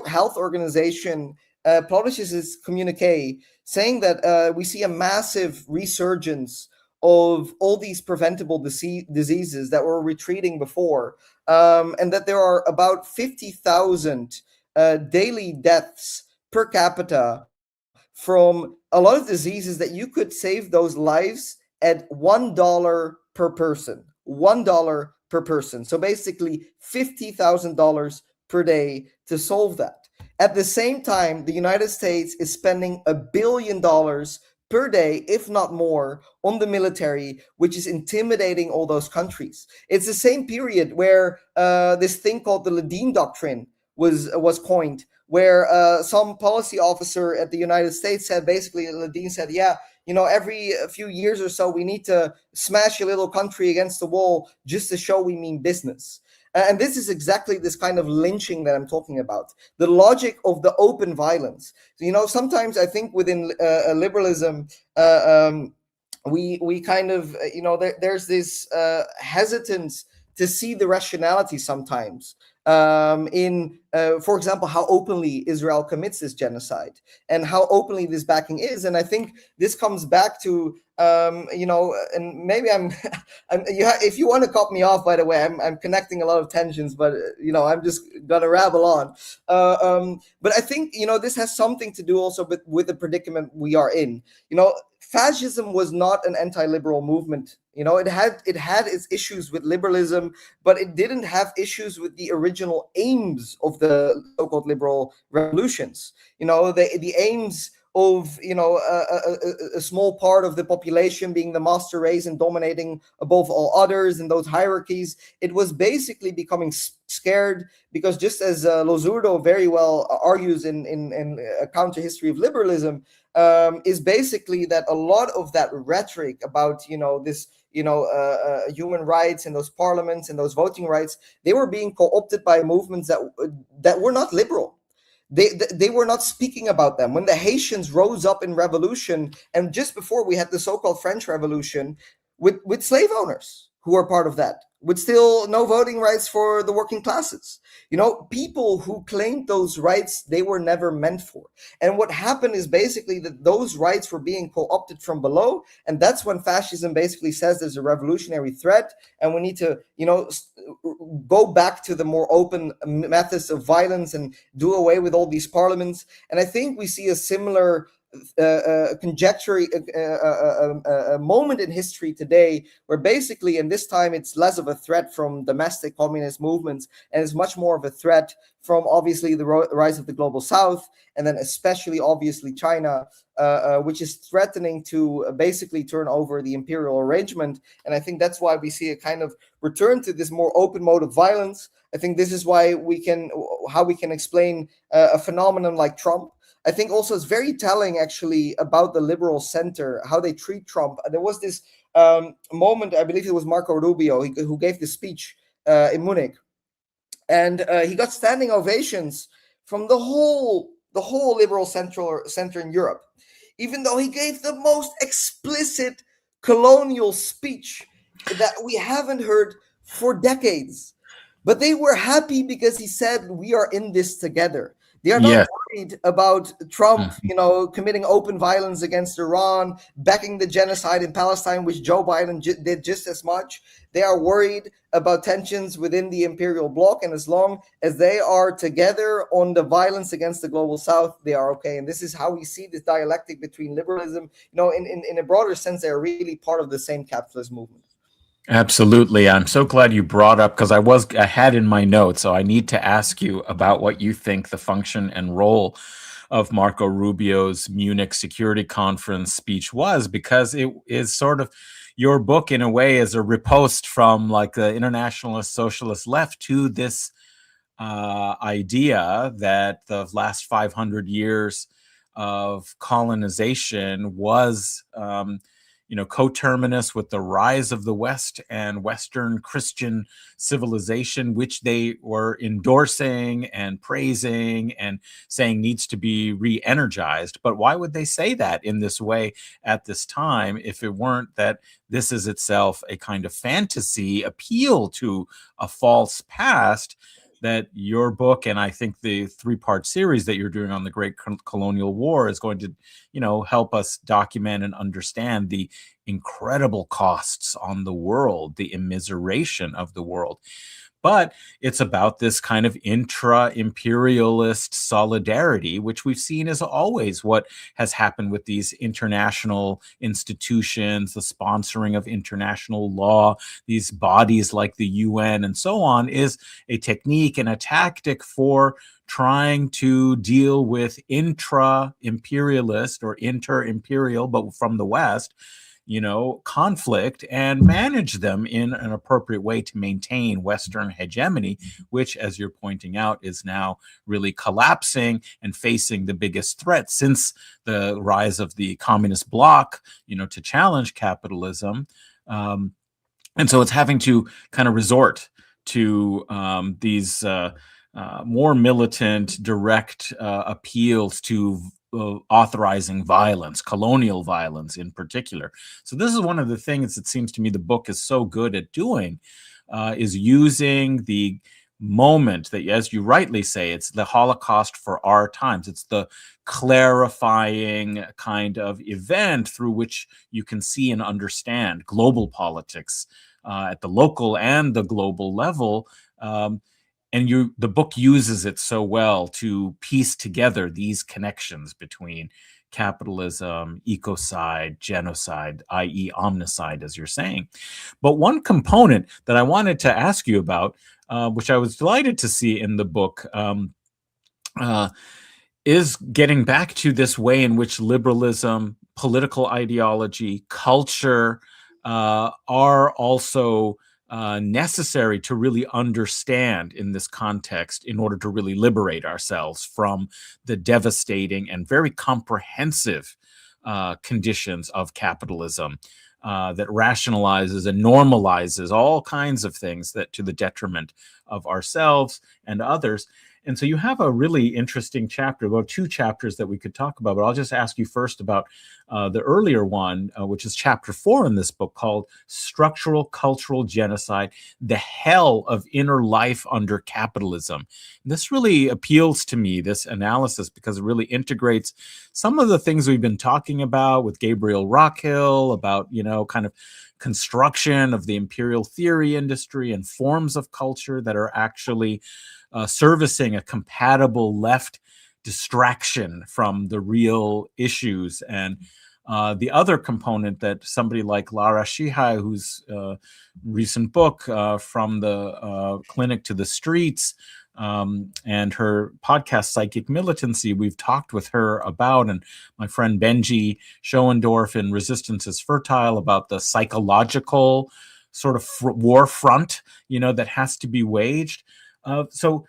Health Organization publishes its communique saying that we see a massive resurgence of all these preventable diseases that were retreating before, and that there are about 50,000 daily deaths per capita from a lot of diseases that you could save those lives at $1 per person. $1 per person. So basically $50,000 per day to solve that. At the same time, the United States is spending $1 billion per day, if not more, on the military, which is intimidating all those countries. It's the same period where this thing called the Ledeen Doctrine was coined, where some policy officer at the United States said, basically, Ledeen said, yeah, every few years or so, we need to smash a little country against the wall just to show we mean business. And this is exactly this kind of lynching that I'm talking about. The logic of the open violence. Sometimes I think within liberalism, we kind of, there's this hesitance to see the rationality sometimes in, for example, how openly Israel commits this genocide and how openly this backing is. And I think this comes back to, and maybe if you want to cut me off, by the way, I'm connecting a lot of tensions, but, I'm just going to rabble on. But I think, this has something to do also with the predicament we are in. Fascism was not an anti-liberal movement. It had its issues with liberalism, but it didn't have issues with the original aims of the so-called liberal revolutions. The aims of a small part of the population being the master race and dominating above all others in those hierarchies. It was basically becoming scared because, just as Losurdo very well argues in a counter history of liberalism, is basically that a lot of that rhetoric about this human rights and those parliaments and those voting rights, they were being co-opted by movements that were not liberal. They were not speaking about them. When the Haitians rose up in revolution, and just before we had the so-called French Revolution, with slave owners who were part of that, with still no voting rights for the working classes. People who claimed those rights, they were never meant for. And what happened is basically that those rights were being co-opted from below. And that's when fascism basically says there's a revolutionary threat and we need to, go back to the more open methods of violence and do away with all these parliaments. And I think we see a similar conjecture, a moment in history today where basically, and this time it's less of a threat from domestic communist movements and it's much more of a threat from obviously the rise of the global south, and then especially obviously China, which is threatening to basically turn over the imperial arrangement. And I think that's why we see a kind of return to this more open mode of violence. I think this is why we can explain a phenomenon like Trump. I think also it's very telling actually about the liberal center, how they treat Trump. There was this moment, I believe it was Marco Rubio, who gave the speech in Munich. And he got standing ovations from the whole liberal center in Europe, even though he gave the most explicit colonial speech that we haven't heard for decades. But they were happy because he said, we are in this together. They are not Yes. worried about Trump, committing open violence against Iran, backing the genocide in Palestine, which Joe Biden did just as much. They are worried about tensions within the imperial bloc, and as long as they are together on the violence against the global south, they are okay. And this is how we see this dialectic between liberalism. In a broader sense, they are really part of the same capitalist movement. Absolutely. I'm so glad you brought up, because I had in my notes, so I need to ask you about what you think the function and role of Marco Rubio's Munich Security Conference speech was, because it is sort of your book in a way is a riposte from like the internationalist socialist left to this idea that the last 500 years of colonization was coterminous with the rise of the West and Western Christian civilization, which they were endorsing and praising and saying needs to be re-energized. But why would they say that in this way at this time if it weren't that this is itself a kind of fantasy appeal to a false past that your book, and I think the 3-part series that you're doing on the Great Colonial War, is going to, help us document and understand the incredible costs on the world, the immiseration of the world. But it's about this kind of intra-imperialist solidarity, which we've seen is always what has happened with these international institutions, the sponsoring of international law, these bodies like the UN and so on, is a technique and a tactic for trying to deal with intra-imperialist or inter-imperial, but from the West, conflict and manage them in an appropriate way to maintain Western hegemony, which, as you're pointing out, is now really collapsing and facing the biggest threat since the rise of the communist bloc, to challenge capitalism. And so it's having to kind of resort to these more militant, direct appeals to authorizing violence, colonial violence in particular. So this is one of the things it seems to me the book is so good at doing, is using the moment that, as you rightly say, it's the Holocaust for our times. It's the clarifying kind of event through which you can see and understand global politics at the local and the global level. And the book uses it so well to piece together these connections between capitalism, ecocide, genocide, i.e. omnicide, as you're saying. But one component that I wanted to ask you about, which I was delighted to see in the book, is getting back to this way in which liberalism, political ideology, culture are also necessary to really understand in this context in order to really liberate ourselves from the devastating and very comprehensive conditions of capitalism that rationalizes and normalizes all kinds of things that to the detriment of ourselves and others. And so you have a really interesting chapter, well, 2 chapters that we could talk about, but I'll just ask you first about the earlier one, which is chapter 4 in this book, called Structural Cultural Genocide, the Hell of Inner Life Under Capitalism. And this really appeals to me, this analysis, because it really integrates some of the things we've been talking about with Gabriel Rockhill, about, kind of construction of the imperial theory industry and forms of culture that are actually servicing a compatible left distraction from the real issues. And the other component that somebody like Lara Shihai, whose recent book, From the Clinic to the Streets, and her podcast, Psychic Militancy, we've talked with her about, and my friend Benji Schoendorf in Resistance is Fertile, about the psychological sort of war front, that has to be waged. So,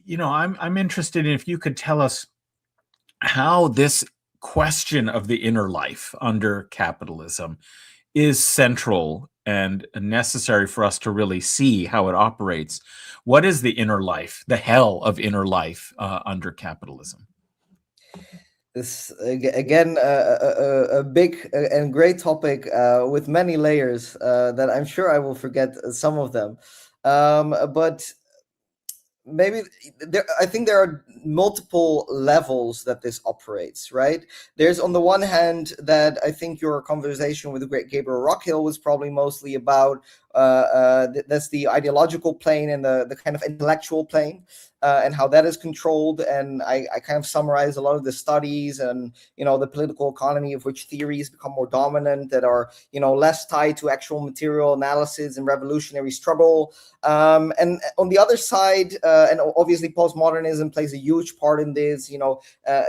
I'm interested in if you could tell us how this question of the inner life under capitalism is central and necessary for us to really see how it operates. What is the inner life, the hell of inner life under capitalism? This again a big and great topic with many layers that I'm sure I will forget some of them. But maybe I think there are multiple levels that this operates, right? There's on the one hand that I think your conversation with the great Gabriel Rockhill was probably mostly about that's the ideological plane and the kind of intellectual plane, and how that is controlled. And I kind of summarize a lot of the studies and, the political economy of which theories become more dominant, that are, less tied to actual material analysis and revolutionary struggle. And on the other side, and obviously postmodernism plays a huge part in this,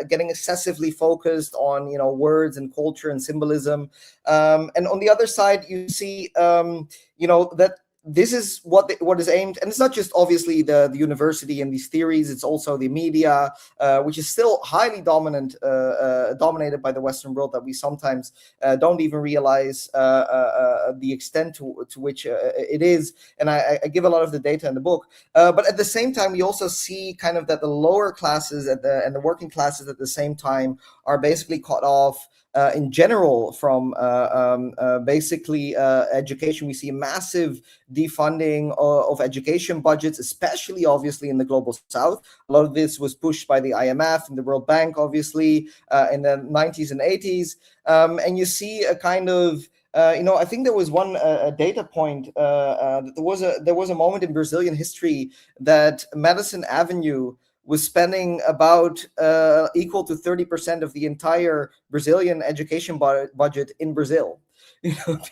getting excessively focused on, words and culture and symbolism. And on the other side, you see, that this is what is aimed, and it's not just obviously the university and these theories, it's also the media, which is still highly dominated by the Western world, that we sometimes don't even realize the extent to which it is. And I give a lot of the data in the book, but at the same time, we also see kind of that the lower classes and the working classes at the same time are basically cut off in general from basically education. We see a massive defunding of education budgets, especially obviously in the global south. A lot of this was pushed by the IMF and the World Bank, obviously, in the 90s and 80s. And you see a kind of I think there was one data point that there was a moment in Brazilian history that Madison Avenue was spending about equal to 30% of the entire Brazilian education budget in Brazil.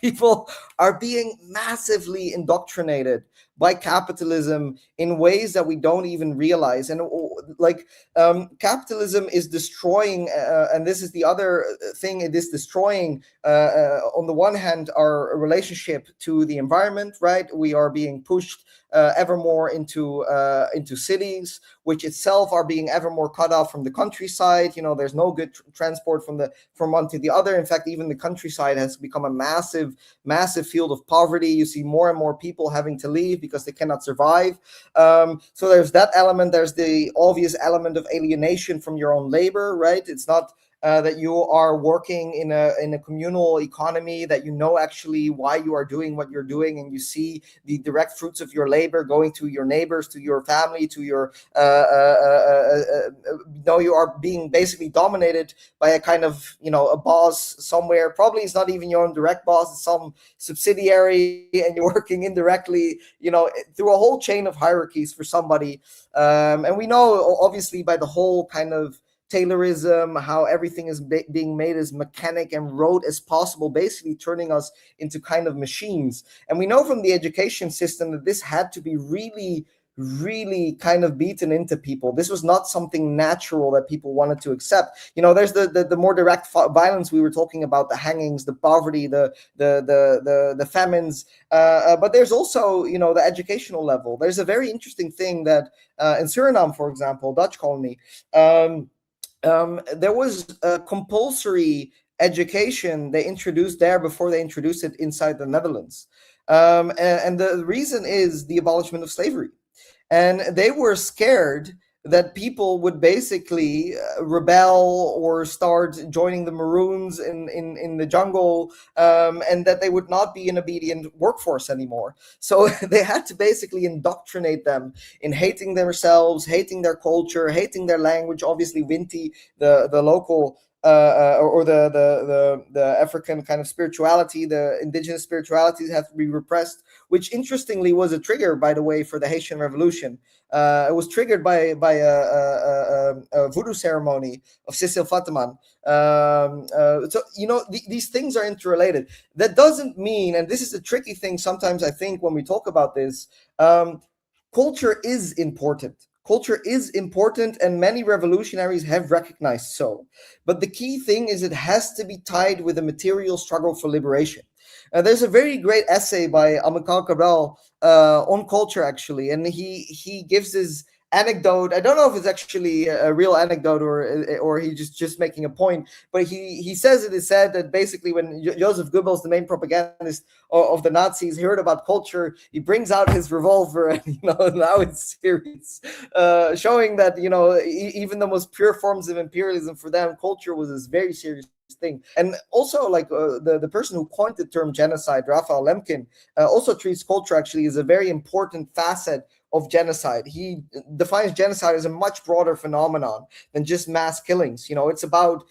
People are being massively indoctrinated by capitalism in ways that we don't even realize. And capitalism is destroying, and this is the other thing, it is destroying, on the one hand, our relationship to the environment, right? We are being pushed ever more into cities, which itself are being ever more cut off from the countryside. There's no good transport from one to the other. In fact, even the countryside has become a massive field of poverty. You see more and more people having to leave because they cannot survive. So there's that element. There's the obvious element of alienation from your own labor, right? It's not that you are working in a communal economy, that actually why you are doing what you're doing, and you see the direct fruits of your labor going to your neighbors, to your family, to your you are being basically dominated by a kind of a boss somewhere. Probably it's not even your own direct boss, it's some subsidiary, and you're working indirectly through a whole chain of hierarchies for somebody. And we know obviously by the whole kind of Taylorism, how everything is being made as mechanic and rote as possible, basically turning us into kind of machines. And we know from the education system that this had to be really, really kind of beaten into people. This was not something natural that people wanted to accept. There's the more direct violence we were talking about, the hangings, the poverty, the famines. But there's also, the educational level. There's a very interesting thing that in Suriname, for example, Dutch colony, there was a compulsory education they introduced there before they introduced it inside the Netherlands. And the reason is the abolishment of slavery. And they were scared that people would basically rebel or start joining the Maroons in the jungle, and that they would not be an obedient workforce anymore. So they had to basically indoctrinate them in hating themselves, hating their culture, hating their language. Obviously, Winti, the local or the African kind of spirituality, the indigenous spiritualities have to be repressed, which interestingly was a trigger, by the way, for the Haitian Revolution. It was triggered by a voodoo ceremony of Cécile Fataman. So, these things are interrelated. That doesn't mean, and this is a tricky thing sometimes I think when we talk about this, culture is important. Culture is important, and many revolutionaries have recognized so. But the key thing is it has to be tied with a material struggle for liberation. There's a very great essay by Amilcar Cabral on culture, actually, and he gives this anecdote. I don't know if it's actually a real anecdote or he's just making a point, but he says it is said that basically when Joseph Goebbels, the main propagandist of the Nazis, heard about culture, he brings out his revolver and now it's serious, showing that even the most pure forms of imperialism, for them culture was a very serious thing. And also, like the person who coined the term genocide, Raphael Lemkin, also treats culture actually as a very important facet of genocide. He defines genocide as a much broader phenomenon than just mass killings. It's about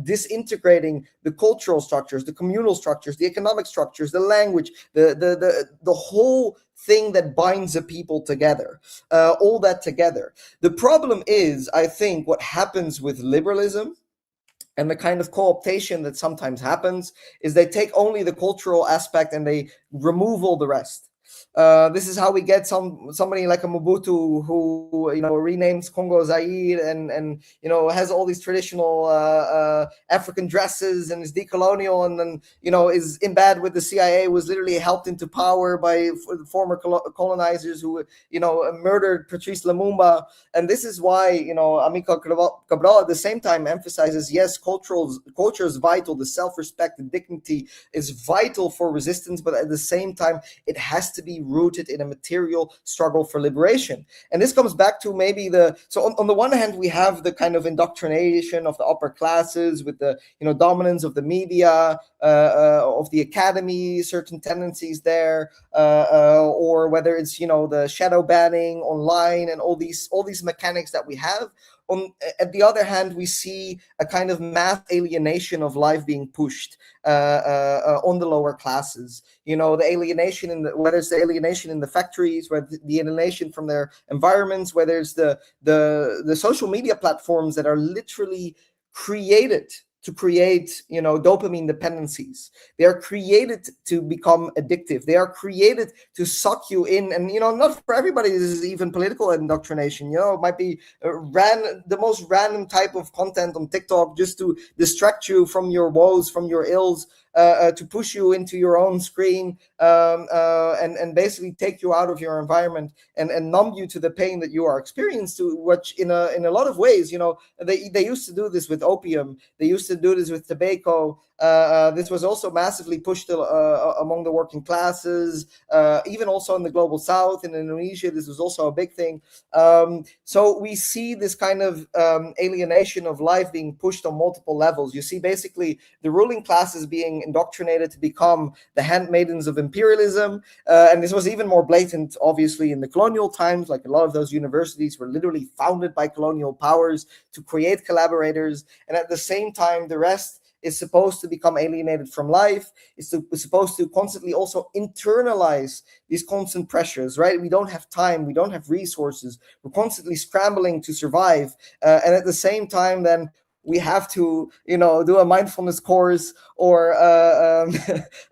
disintegrating the cultural structures, the communal structures, the economic structures, the language, the whole thing that binds a people together, all that together. The problem is, I think, what happens with liberalism and the kind of co-optation that sometimes happens is they take only the cultural aspect and they remove all the rest. This is how we get somebody like a Mobutu who renames Congo Zaire and has all these traditional African dresses and is decolonial and then is in bed with the CIA, was literally helped into power by former colonizers who murdered Patrice Lumumba. And this is why Amilcar Cabral at the same time emphasizes, yes, culture is vital, the self-respect, the dignity is vital for resistance, but at the same time it has to be rooted in a material struggle for liberation. And this comes back to maybe on the one hand we have the kind of indoctrination of the upper classes with the dominance of the media, of the academy, certain tendencies there, or whether it's the shadow banning online and all these mechanics that we have. At the other hand, we see a kind of mass alienation of life being pushed on the lower classes. The alienation whether it's the alienation in the factories, whether the alienation from their environments, whether it's the social media platforms that are literally created to create, dopamine dependencies. They are created to become addictive. They are created to suck you in. And, not for everybody this is even political indoctrination. It might be the most random type of content on TikTok just to distract you from your woes, from your ills, to push you into your own screen, and basically take you out of your environment and numb you to the pain that you are experiencing, which in a lot of ways, they used to do this with opium. They used to do this with tobacco. This was also massively pushed among the working classes, even also in the global south. In Indonesia, this was also a big thing. So we see this kind of alienation of life being pushed on multiple levels. You see basically the ruling classes being indoctrinated to become the handmaidens of imperialism. And this was even more blatant, obviously, in the colonial times. Like a lot of those universities were literally founded by colonial powers to create collaborators. And at the same time, the rest is supposed to become alienated from life. It's supposed to constantly also internalize these constant pressures, right? We don't have time. We don't have resources. We're constantly scrambling to survive. And at the same time, then we have to, do a mindfulness course or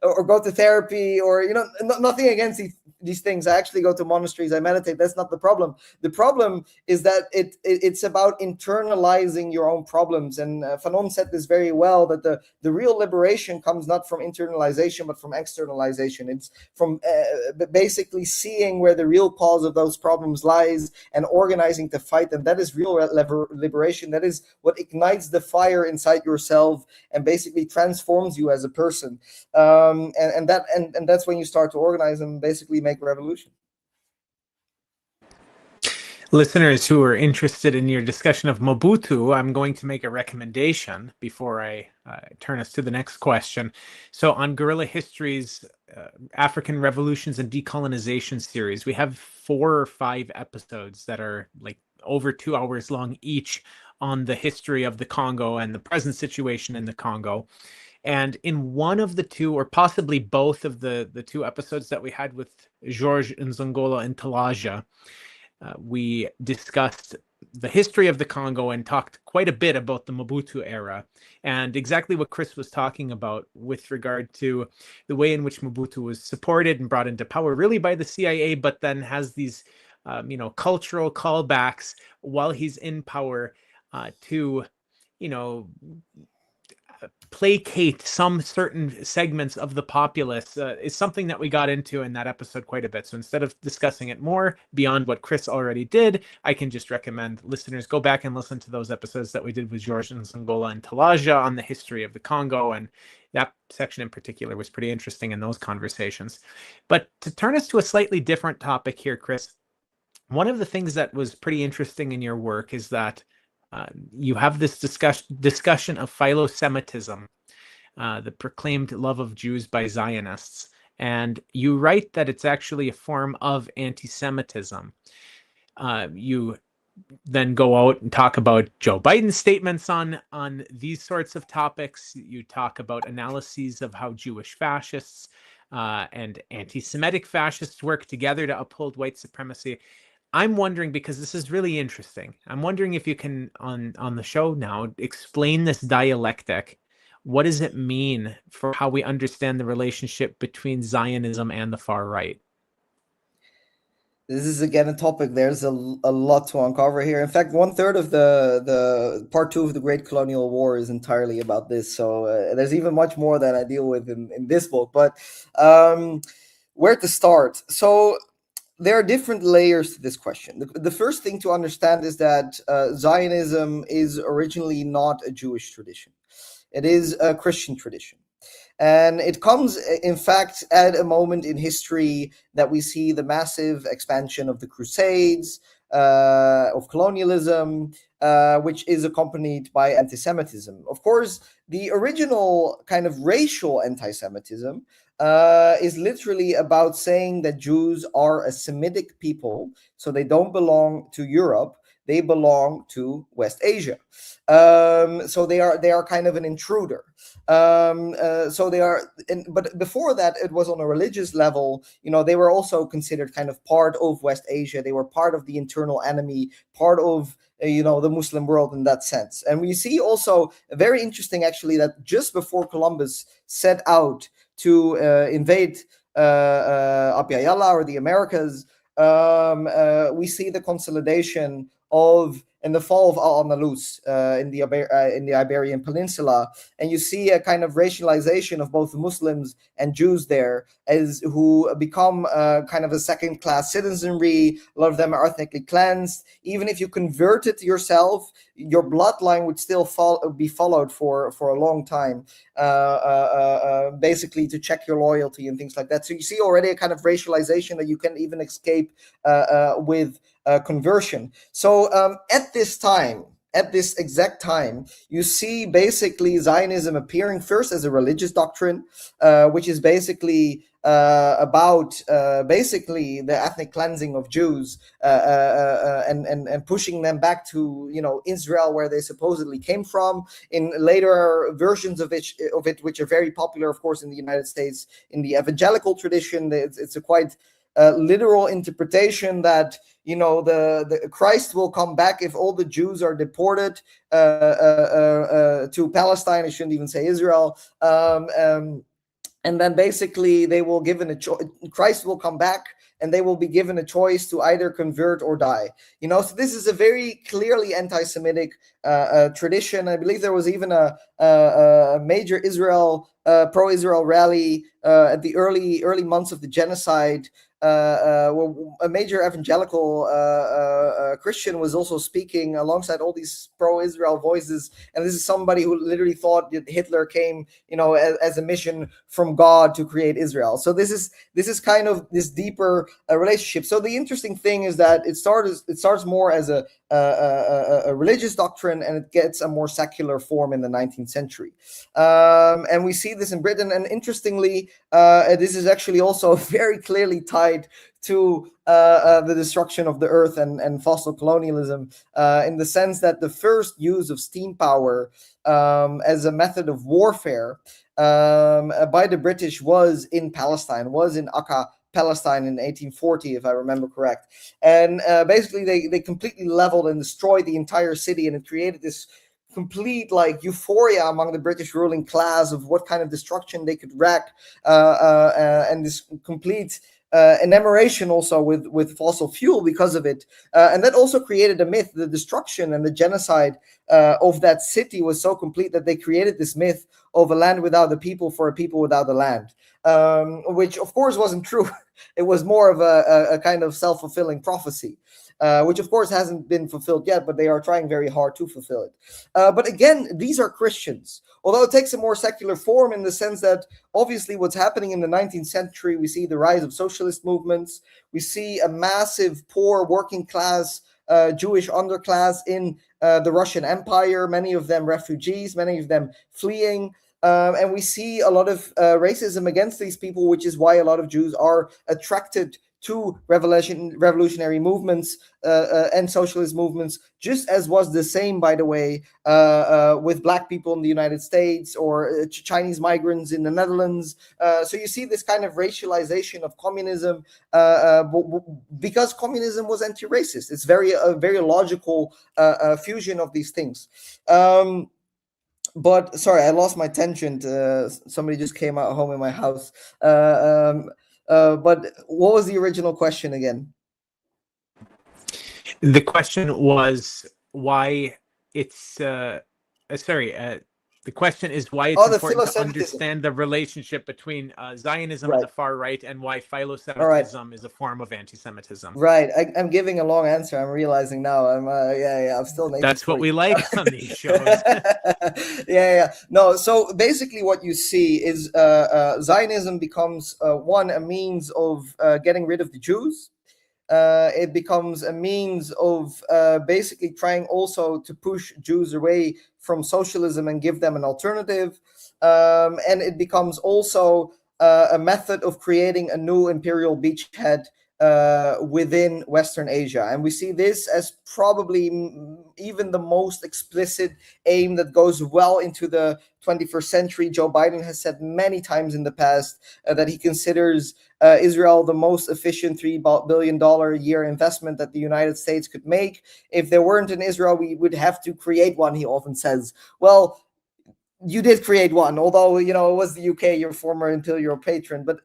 or go to therapy or, nothing against these things. I actually go to monasteries. I meditate. That's not the problem. The problem is that it's about internalizing your own problems. And Fanon said this very well, that the real liberation comes not from internalization, but from externalization. It's from basically seeing where the real cause of those problems lies and organizing to fight them. That is real liberation. That is what ignites the fire inside yourself and basically transforms you as a person. And that's when you start to organize and basically make a revolution. Listeners who are interested in your discussion of Mobutu, I'm going to make a recommendation before I turn us to the next question. So on Guerrilla History's African Revolutions and Decolonization series, we have 4 or 5 episodes that are like over 2 hours long each on the history of the Congo and the present situation in the Congo. And in one of the 2, or possibly both of the 2 episodes that we had with Georges Nzongola and Talaja, we discussed the history of the Congo and talked quite a bit about the Mobutu era and exactly what Chris was talking about with regard to the way in which Mobutu was supported and brought into power really by the CIA, but then has these cultural callbacks while he's in power to placate some certain segments of the populace is something that we got into in that episode quite a bit. So instead of discussing it more beyond what Chris already did, I can just recommend listeners go back and listen to those episodes that we did with Georges Nzongola and Talaja on the history of the Congo. And that section in particular was pretty interesting in those conversations. But to turn us to a slightly different topic here, Chris, one of the things that was pretty interesting in your work is that You have this discussion of philo-Semitism, the proclaimed love of Jews by Zionists. And you write that it's actually a form of anti-Semitism. You then go out and talk about Joe Biden's statements on these sorts of topics. You talk about analyses of how Jewish fascists and anti-Semitic fascists work together to uphold white supremacy. I'm wondering, because this is really interesting, I'm wondering if you can, on the show now, explain this dialectic. What does it mean for how we understand the relationship between Zionism and the far right? This is again a topic. There's a lot to uncover here. In fact, 1/3 of the part 2 of the Great Colonial War is entirely about this. So there's even much more that I deal with in this book. But where to start? So there are different layers to this question. The first thing to understand is that Zionism is originally not a Jewish tradition. It is a Christian tradition. And it comes, in fact, at a moment in history that we see the massive expansion of the Crusades, of colonialism, which is accompanied by anti-Semitism. Of course, the original kind of racial anti-Semitism is literally about saying that Jews are a Semitic people, so they don't belong to Europe. They belong to West Asia, so they are kind of an intruder. So they are, but before that, it was on a religious level. You know, they were also considered kind of part of West Asia. They were part of the internal enemy, part of the Muslim world in that sense. And we see also very interesting, actually, that just before Columbus set out to invade Abya Yala, or the Americas, we see the consolidation of and the fall of Al-Andalus in the Iberian Peninsula, and you see a kind of racialization of both Muslims and Jews there, as who become kind of a second-class citizenry. A lot of them are ethnically cleansed. Even if you converted yourself, your bloodline would still be followed for a long time, basically to check your loyalty and things like that. So you see already a kind of racialization that you can even escape with conversion. So at this exact time, you see basically Zionism appearing first as a religious doctrine, which is basically about basically the ethnic cleansing of Jews and pushing them back to Israel, where they supposedly came from. In later versions of it, which are very popular, of course, in the United States, in the evangelical tradition, it's a quite literal interpretation that the Christ will come back if all the Jews are deported to Palestine. I shouldn't even say Israel. And then basically they will given a choice. Christ will come back, and they will be given a choice to either convert or die. So this is a very clearly anti-Semitic tradition. I believe there was even a major pro-Israel rally at the early months of the genocide. A major evangelical Christian was also speaking alongside all these pro-Israel voices, and this is somebody who literally thought that Hitler came, as a mission from God to create Israel. So this is kind of this deeper relationship. So the interesting thing is that it starts more as a religious doctrine, and it gets a more secular form in the 19th century. And we see this in Britain, and interestingly, this is actually also very clearly tied to the destruction of the earth and fossil colonialism, in the sense that the first use of steam power as a method of warfare by the British was in Palestine, was in Akka, Palestine, in 1840, if I remember correct. And basically they completely leveled and destroyed the entire city, and it created this complete euphoria among the British ruling class of what kind of destruction they could wreak, and this complete enumeration also with fossil fuel because of it. And that also created a myth. The destruction and the genocide of that city was so complete that they created this myth of a land without the people for a people without the land, which of course wasn't true. It was more of a kind of self-fulfilling prophecy, which of course hasn't been fulfilled yet, but they are trying very hard to fulfill it. But again, these are Christians, although it takes a more secular form, in the sense that obviously what's happening in the 19th century, we see the rise of socialist movements, we see a massive poor working class Jewish underclass in the Russian Empire, many of them refugees, many of them fleeing. And we see a lot of racism against these people, which is why a lot of Jews are attracted to revolutionary movements and socialist movements, just as was the same, by the way, with Black people in the United States or Chinese migrants in the Netherlands. So you see this kind of racialization of communism because communism was anti-racist. It's a very logical fusion of these things. But sorry, I lost my tangent. Somebody just came out home in my house. But what was the original question again? The question was why it's the question is why it's important to understand the relationship between Zionism and the far right, and why philo-Semitism is a form of anti-Semitism. Right. I'm giving a long answer. I'm realizing now. I'm still. That's what we like on these shows. Yeah. No. So basically, what you see is Zionism becomes a means of getting rid of the Jews. It becomes a means of basically trying also to push Jews away from socialism and give them an alternative. And it becomes also a method of creating a new imperial beachhead within Western Asia. And we see this as probably even the most explicit aim that goes well into the 21st century. Joe Biden has said many times in the past that he considers Israel the most efficient $3 billion a year investment that the United States could make. If there weren't an Israel, we would have to create one, he often says. Well, you did create one, although, it was the UK, your former imperial patron. But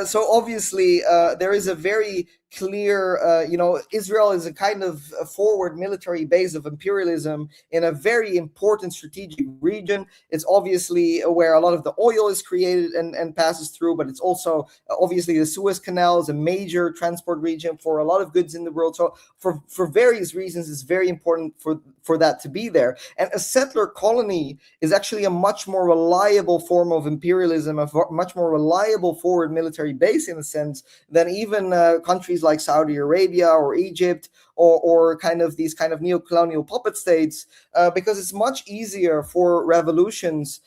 so obviously there is a very clear, Israel is a kind of a forward military base of imperialism in a very important strategic region. It's obviously where a lot of the oil is created and passes through, but it's also obviously the Suez Canal is a major transport region for a lot of goods in the world. So for various reasons, it's very important for that to be there. And a settler colony is actually a much more reliable form of imperialism, a much more reliable forward military base in a sense than even countries like Saudi Arabia or Egypt or kind of these kind of neo-colonial puppet states, because it's much easier for revolutions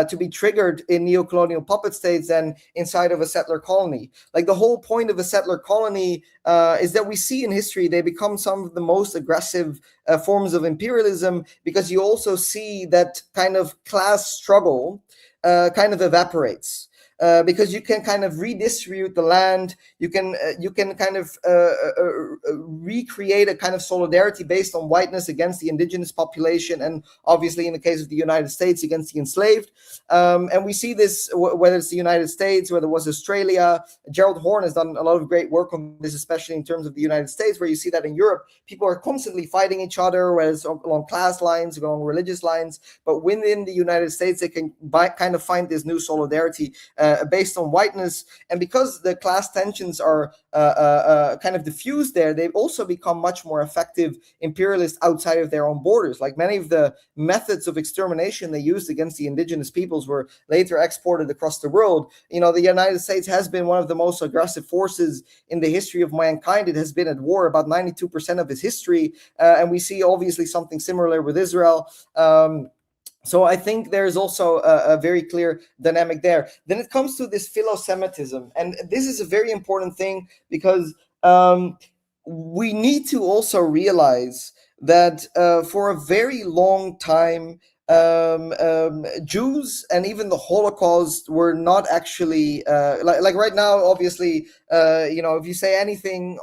to be triggered in neo-colonial puppet states than inside of a settler colony. Like the whole point of a settler colony is that we see in history they become some of the most aggressive forms of imperialism, because you also see that kind of class struggle kind of evaporates. Because you can kind of redistribute the land, you can kind of recreate a kind of solidarity based on whiteness against the indigenous population, and obviously in the case of the United States against the enslaved. And we see this whether it's the United States, whether it was Australia. Gerald Horne has done a lot of great work on this, especially in terms of the United States, where you see that in Europe, people are constantly fighting each other, whether it's along class lines, along religious lines. But within the United States, they can kind of find this new solidarity based on whiteness. And because the class tensions are kind of diffused there, they've also become much more effective imperialists outside of their own borders. Like many of the methods of extermination they used against the indigenous peoples were later exported across the world. The United States has been one of the most aggressive forces in the history of mankind. It has been at war about 92% of its history. And we see obviously something similar with Israel. So I think there's also a very clear dynamic there. Then it comes to this philo-Semitism. And this is a very important thing, because we need to also realize that for a very long time, Jews and even the Holocaust were not actually like right now. Obviously, if you say anything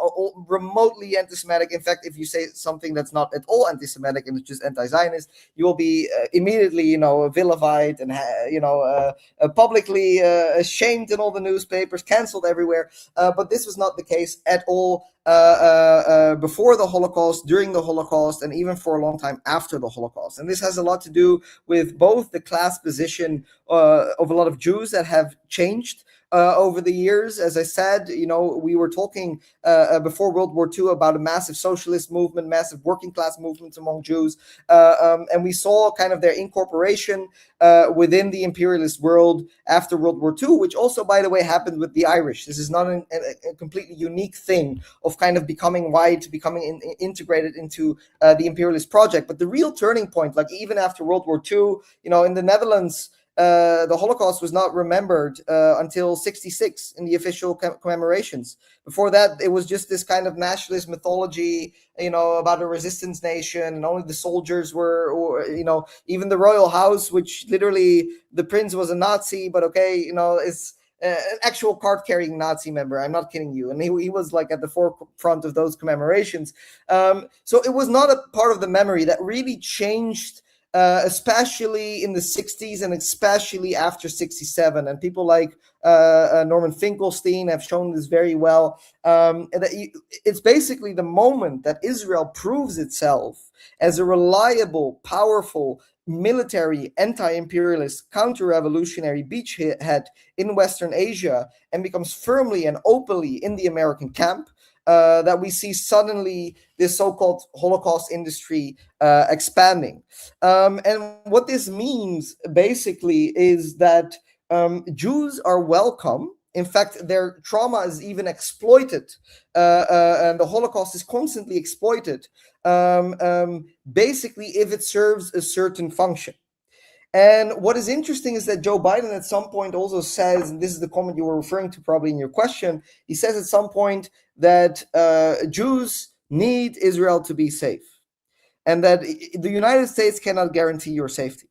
remotely anti-Semitic, in fact, if you say something that's not at all anti-Semitic and it's just anti-Zionist, you will be immediately, vilified and publicly shamed in all the newspapers, canceled everywhere. But this was not the case at all before the Holocaust, during the Holocaust, and even for a long time after the Holocaust. And this has a lot to do with both the class position of a lot of Jews that have changed over the years. As I said, we were talking before World War II about a massive socialist movement, massive working class movements among Jews, and we saw kind of their incorporation within the imperialist world after World War II, which also, by the way, happened with the Irish. This is not a completely unique thing of kind of becoming white, becoming integrated into the imperialist project. But the real turning point, like even after World War II, in the Netherlands, the Holocaust was not remembered until 1966 in the official commemorations. Before that, it was just this kind of nationalist mythology, about a resistance nation, and only the soldiers were, or even the royal house, which literally the prince was a Nazi, but okay, it's an actual card-carrying Nazi member. I'm not kidding you. And he was like at the forefront of those commemorations. So it was not a part of the memory that really changed, especially in the 60s and especially after 67. And people like Norman Finkelstein have shown this very well. It's basically the moment that Israel proves itself as a reliable, powerful, military, anti-imperialist, counter-revolutionary beachhead in Western Asia and becomes firmly and openly in the American camp, that we see suddenly this so-called Holocaust industry expanding. And what this means basically is that Jews are welcome. In fact, their trauma is even exploited, and the Holocaust is constantly exploited, basically if it serves a certain function. And what is interesting is that Joe Biden at some point also says, and this is the comment you were referring to probably in your question, he says at some point that Jews need Israel to be safe, and that the United States cannot guarantee your safety.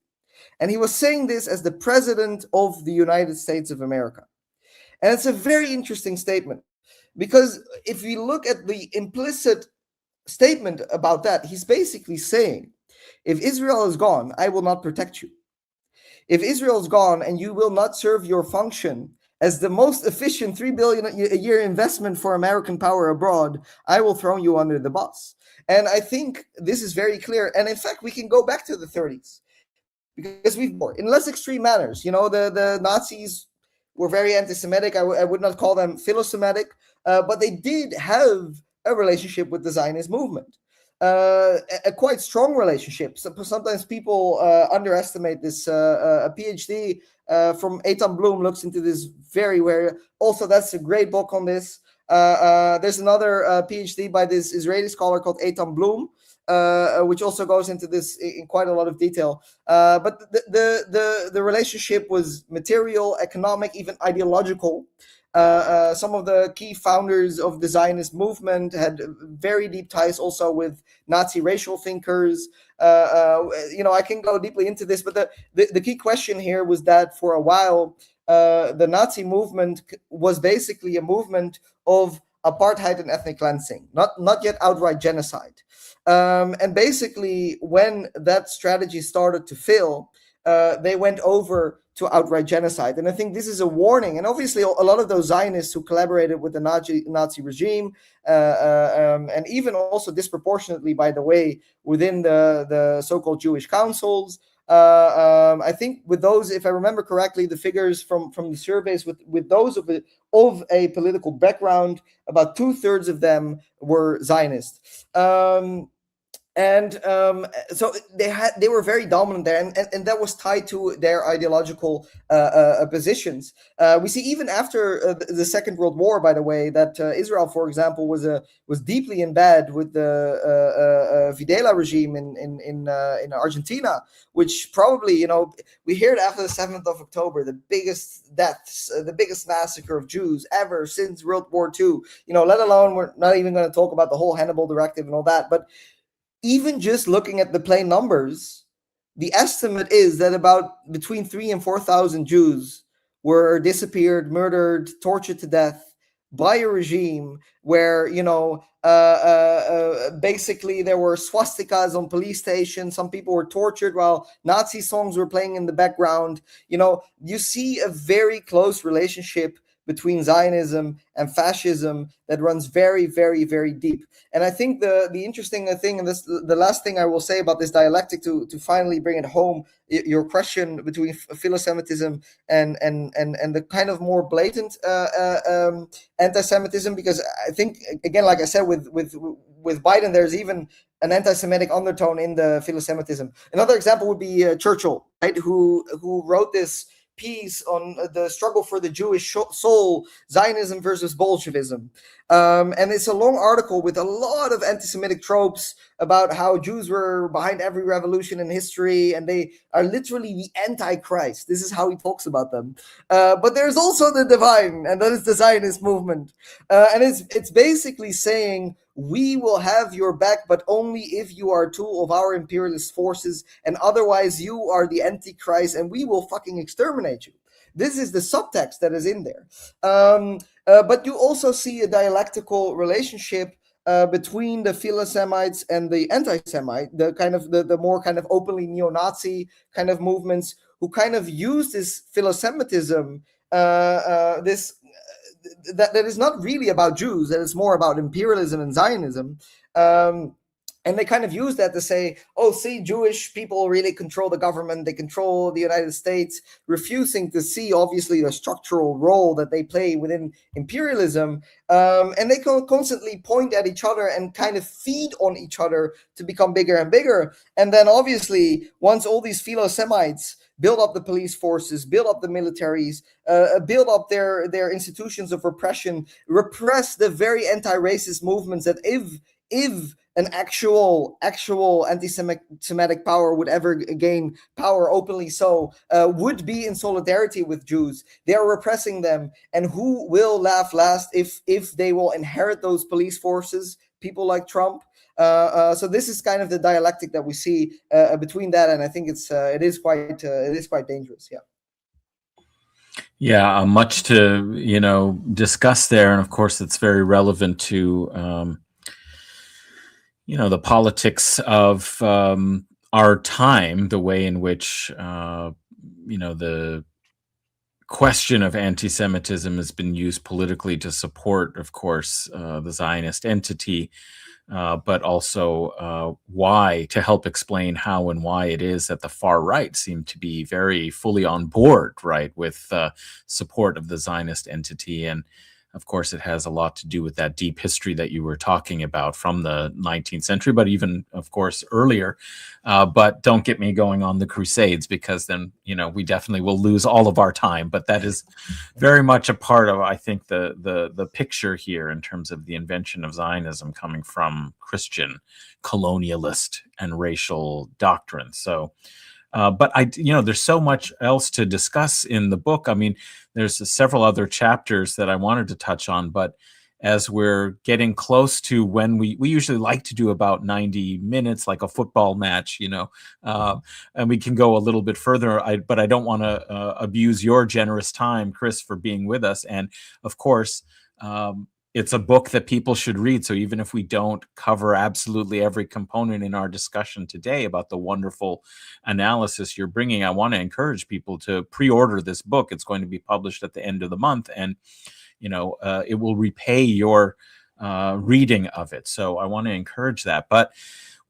And he was saying this as the president of the United States of America. And it's a very interesting statement, because if we look at the implicit statement about that, he's basically saying, if Israel is gone, I will not protect you. If Israel is gone and you will not serve your function as the most efficient $3 billion a year investment for American power abroad, I will throw you under the bus. And I think this is very clear. And in fact, we can go back to the 30s, because we've more in less extreme manners. The Nazis were very anti-Semitic. I would not call them philo-Semitic, but they did have a relationship with the Zionist movement, a quite strong relationship. Sometimes people underestimate this. A PhD from Eitan Bloom looks into this very well. Also, that's a great book on this. There's another PhD by this Israeli scholar called Eitan Bloom, which also goes into this in quite a lot of detail. But the relationship was material, economic, even ideological. Some of the key founders of the Zionist movement had very deep ties also with Nazi racial thinkers. I can go deeply into this, but the key question here was that for a while, the Nazi movement was basically a movement of apartheid and ethnic cleansing, not yet outright genocide. And basically, when that strategy started to fail, they went over to outright genocide. And I think this is a warning. And obviously, a lot of those Zionists who collaborated with the Nazi regime, and even also disproportionately, by the way, within the so-called Jewish councils, I think with those, if I remember correctly, the figures from the surveys with those of a political background, about 2/3 of them were Zionist. So they were very dominant there, and that was tied to their ideological positions. We see even after the Second World War, by the way, that Israel, for example, was deeply in bed with the Videla regime in Argentina, which probably, we hear it after the 7th of October, the biggest deaths, the biggest massacre of Jews ever since World War II. Let alone, we're not even going to talk about the whole Hannibal Directive and all that, but even just looking at the plain numbers, the estimate is that about between 3,000 and 4,000 Jews were disappeared, murdered, tortured to death by a regime where, basically there were swastikas on police stations. Some people were tortured while Nazi songs were playing in the background. You see a very close relationship between Zionism and fascism that runs very, very, very deep. And I think the interesting thing, and this the last thing I will say about this dialectic to finally bring it home, your question between philo-Semitism and the kind of more blatant anti-Semitism, because I think, again, like I said, with Biden, there's even an anti-Semitic undertone in the philo-Semitism. Another example would be Churchill, right, who wrote this piece on the struggle for the Jewish soul, Zionism versus Bolshevism. And it's a long article with a lot of anti-Semitic tropes about how Jews were behind every revolution in history, and they are literally the Antichrist. This is how he talks about them. But there's also the divine, and that is the Zionist movement. And it's basically saying, we will have your back, but only if you are a tool of our imperialist forces, and otherwise you are the Antichrist, and we will fucking exterminate you. This is the subtext that is in there. But you also see a dialectical relationship between the philo-Semites and the anti-Semite, the more kind of openly neo-Nazi kind of movements, who kind of use this philo-Semitism, that is not really about Jews, that it's more about imperialism and Zionism. And they kind of use that to say, oh, see, Jewish people really control the government, they control the United States, refusing to see, obviously, the structural role that they play within imperialism. And they constantly point at each other and kind of feed on each other to become bigger and bigger. And then, obviously, once all these philo-Semites build up the police forces, build up the militaries, build up their institutions of repression, repress the very anti-racist movements that if an actual anti-Semitic power would ever gain power openly would be in solidarity with Jews. They are repressing them. And who will laugh last if they will inherit those police forces? People like Trump. So this is kind of the dialectic that we see between that, and I think it is quite dangerous. Yeah. Yeah, much to discuss there, and of course, it's very relevant to the politics of our time, the way in which the question of anti-Semitism has been used politically to support, of course, the Zionist entity. But also why, to help explain how and why it is that the far right seem to be very fully on board, right, with support of the Zionist entity. And of course, it has a lot to do with that deep history that you were talking about from the 19th century, but even, of course, earlier. But don't get me going on the Crusades, because then, we definitely will lose all of our time. But that is very much a part of, I think, the picture here in terms of the invention of Zionism coming from Christian colonialist and racial doctrine. So, but there's so much else to discuss in the book. I mean, there's several other chapters that I wanted to touch on, but as we're getting close to when we usually like to do about 90 minutes, like a football match, and we can go a little bit further, but I don't want to abuse your generous time, Chris, for being with us. And of course, it's a book that people should read. So even if we don't cover absolutely every component in our discussion today about the wonderful analysis you're bringing, I want to encourage people to pre-order this book. It's going to be published at the end of the month, and it will repay your reading of it. So I want to encourage that. But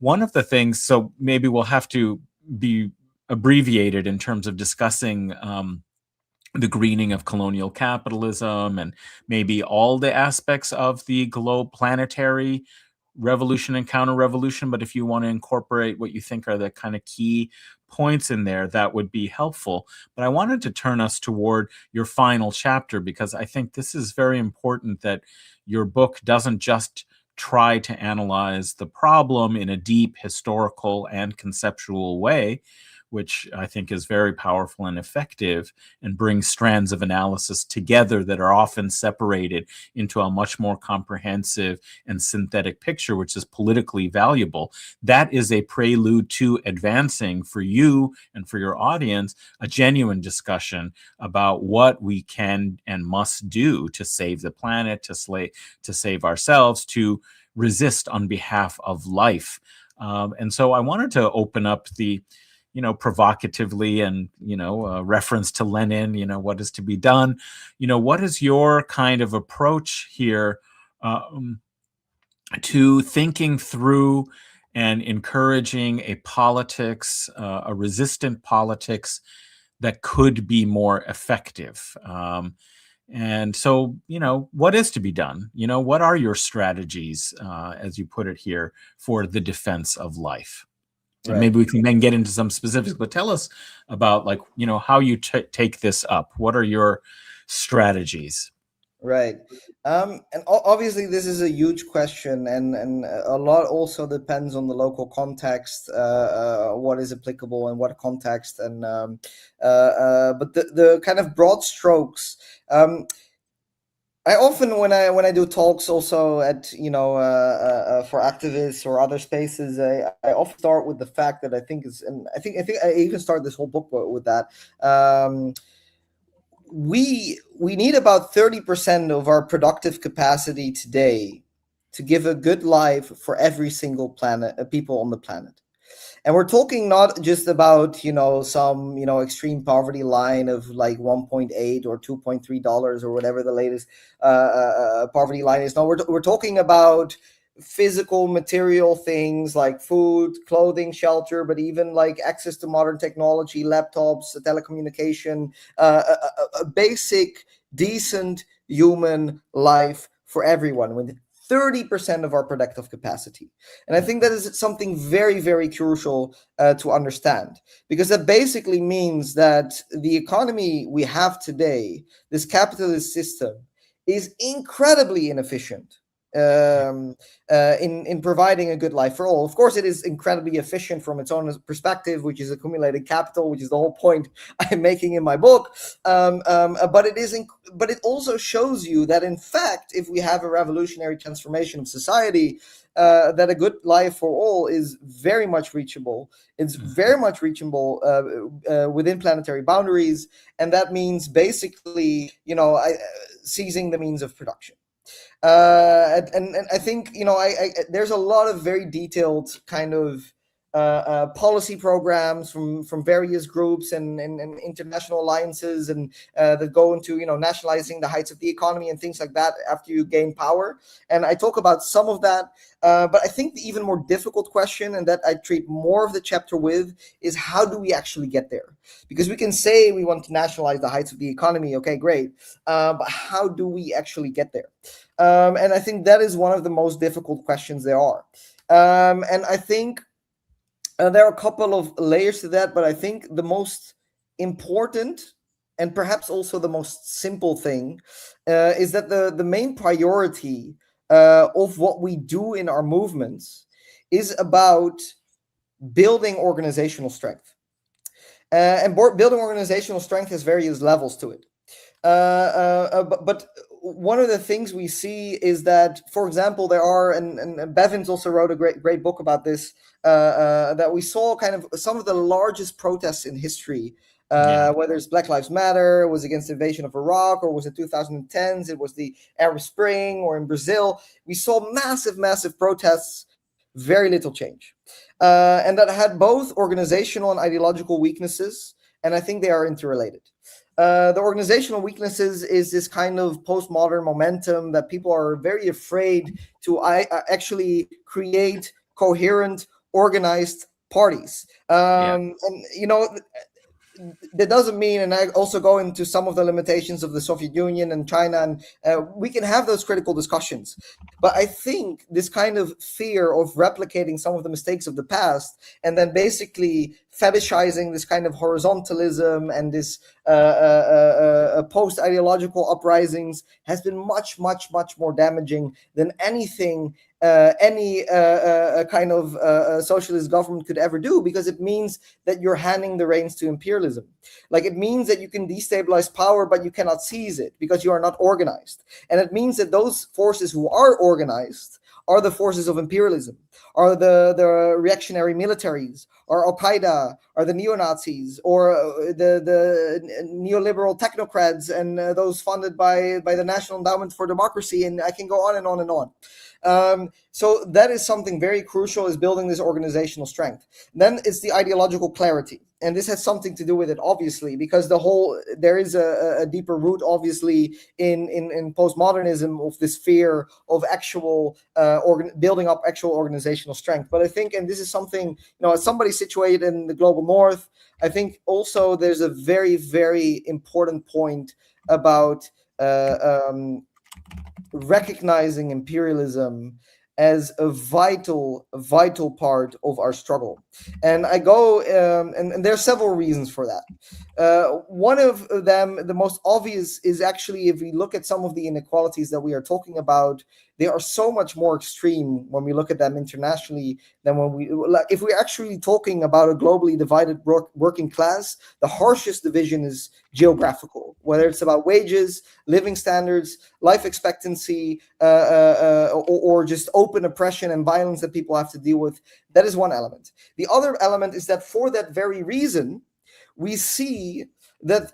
one of the things, so maybe we'll have to be abbreviated in terms of discussing the greening of colonial capitalism and maybe all the aspects of the planetary revolution and counter-revolution. But if you want to incorporate what you think are the kind of key points in there, that would be helpful. But I wanted to turn us toward your final chapter, because I think this is very important, that your book doesn't just try to analyze the problem in a deep historical and conceptual way, which I think is very powerful and effective, and brings strands of analysis together that are often separated into a much more comprehensive and synthetic picture, which is politically valuable. That is a prelude to advancing, for you and for your audience, a genuine discussion about what we can and must do to save the planet, to save ourselves, to resist on behalf of life. And so I wanted to open up the provocatively and, reference to Lenin, what is to be done. What is your kind of approach here to thinking through and encouraging a politics, a resistant politics that could be more effective? And so, what is to be done? What are your strategies, as you put it here, for the defense of life? And Right. maybe we can then get into some specifics, but tell us about how you take this up. What are your strategies? Right. And obviously this is a huge question, and a lot also depends on the local context, what is applicable in what context, and but the kind of broad strokes. I often, when I do talks also at for activists or other spaces, I often start with the fact that I think is, and I think I even start this whole book with that. We need about 30% of our productive capacity today to give a good life for every single people on the planet. And we're talking not just about, some, extreme poverty line of like 1.8 or $2.3 or whatever the latest poverty line is. No, we're talking about physical material things like food, clothing, shelter, but even like access to modern technology, laptops, telecommunication, a basic, decent human life for everyone with 30% of our productive capacity. And I think that is something very, very crucial to understand, because that basically means that the economy we have today, this capitalist system, is incredibly inefficient in providing a good life for all. Of course, it is incredibly efficient from its own perspective, which is accumulated capital, which is the whole point I'm making in my book. But it also shows you that, in fact, if we have a revolutionary transformation of society, that a good life for all is very much reachable. It's very much reachable within planetary boundaries, and that means basically, seizing the means of production. And I think there's a lot of very detailed kind of policy programs from various groups and international alliances, and that go into nationalizing the heights of the economy and things like that after you gain power. And I talk about some of that, but I think the even more difficult question, and that I treat more of the chapter with, is how do we actually get there? Because we can say we want to nationalize the heights of the economy, okay, great, but how do we actually get there? And I think that is one of the most difficult questions there are. And I think there are a couple of layers to that, but I think the most important and perhaps also the most simple thing is that the main priority of what we do in our movements is about building organizational strength. And building organizational strength has various levels to it. But one of the things we see is that, for example, there are, and Bevins also wrote a great book about this, that we saw kind of some of the largest protests in history, whether it's Black Lives Matter, it was against the invasion of Iraq, or was it 2010s, it was the Arab Spring, or in Brazil. We saw massive protests, very little change. And that had both organizational and ideological weaknesses, and I think they are interrelated. The organizational weaknesses is this kind of postmodern momentum that people are very afraid to actually create coherent, organized parties. And that doesn't mean, and I also go into some of the limitations of the Soviet Union and China, and we can have those critical discussions. But I think this kind of fear of replicating some of the mistakes of the past, and then basically fetishizing this kind of horizontalism and this post-ideological uprisings, has been much more damaging than anything any kind of socialist government could ever do, because it means that you're handing the reins to imperialism. Like, it means that you can destabilize power, but you cannot seize it because you are not organized. And it means that those forces who are organized are the forces of imperialism, are the reactionary militaries, are Al-Qaeda, are the neo-Nazis, or the neoliberal technocrats and those funded by the National Endowment for Democracy, and I can go on and on and on. So that is something very crucial, is building this organizational strength. Then it's the ideological clarity. And this has something to do with it, obviously, because there is a deeper root, obviously, in postmodernism, of this fear of actual building up actual organizational strength. But I think, and this is something, as somebody situated in the global north, I think also there's a very, very important point about recognizing imperialism as a vital part of our struggle. And I go, and there are several reasons for that. One of them, the most obvious, is actually, if we look at some of the inequalities that we are talking about, they are so much more extreme when we look at them internationally than if we're actually talking about a globally divided working class. The harshest division is geographical, whether it's about wages, living standards, life expectancy, or just open oppression and violence that people have to deal with. That is one element. The other element is that for that very reason, we see that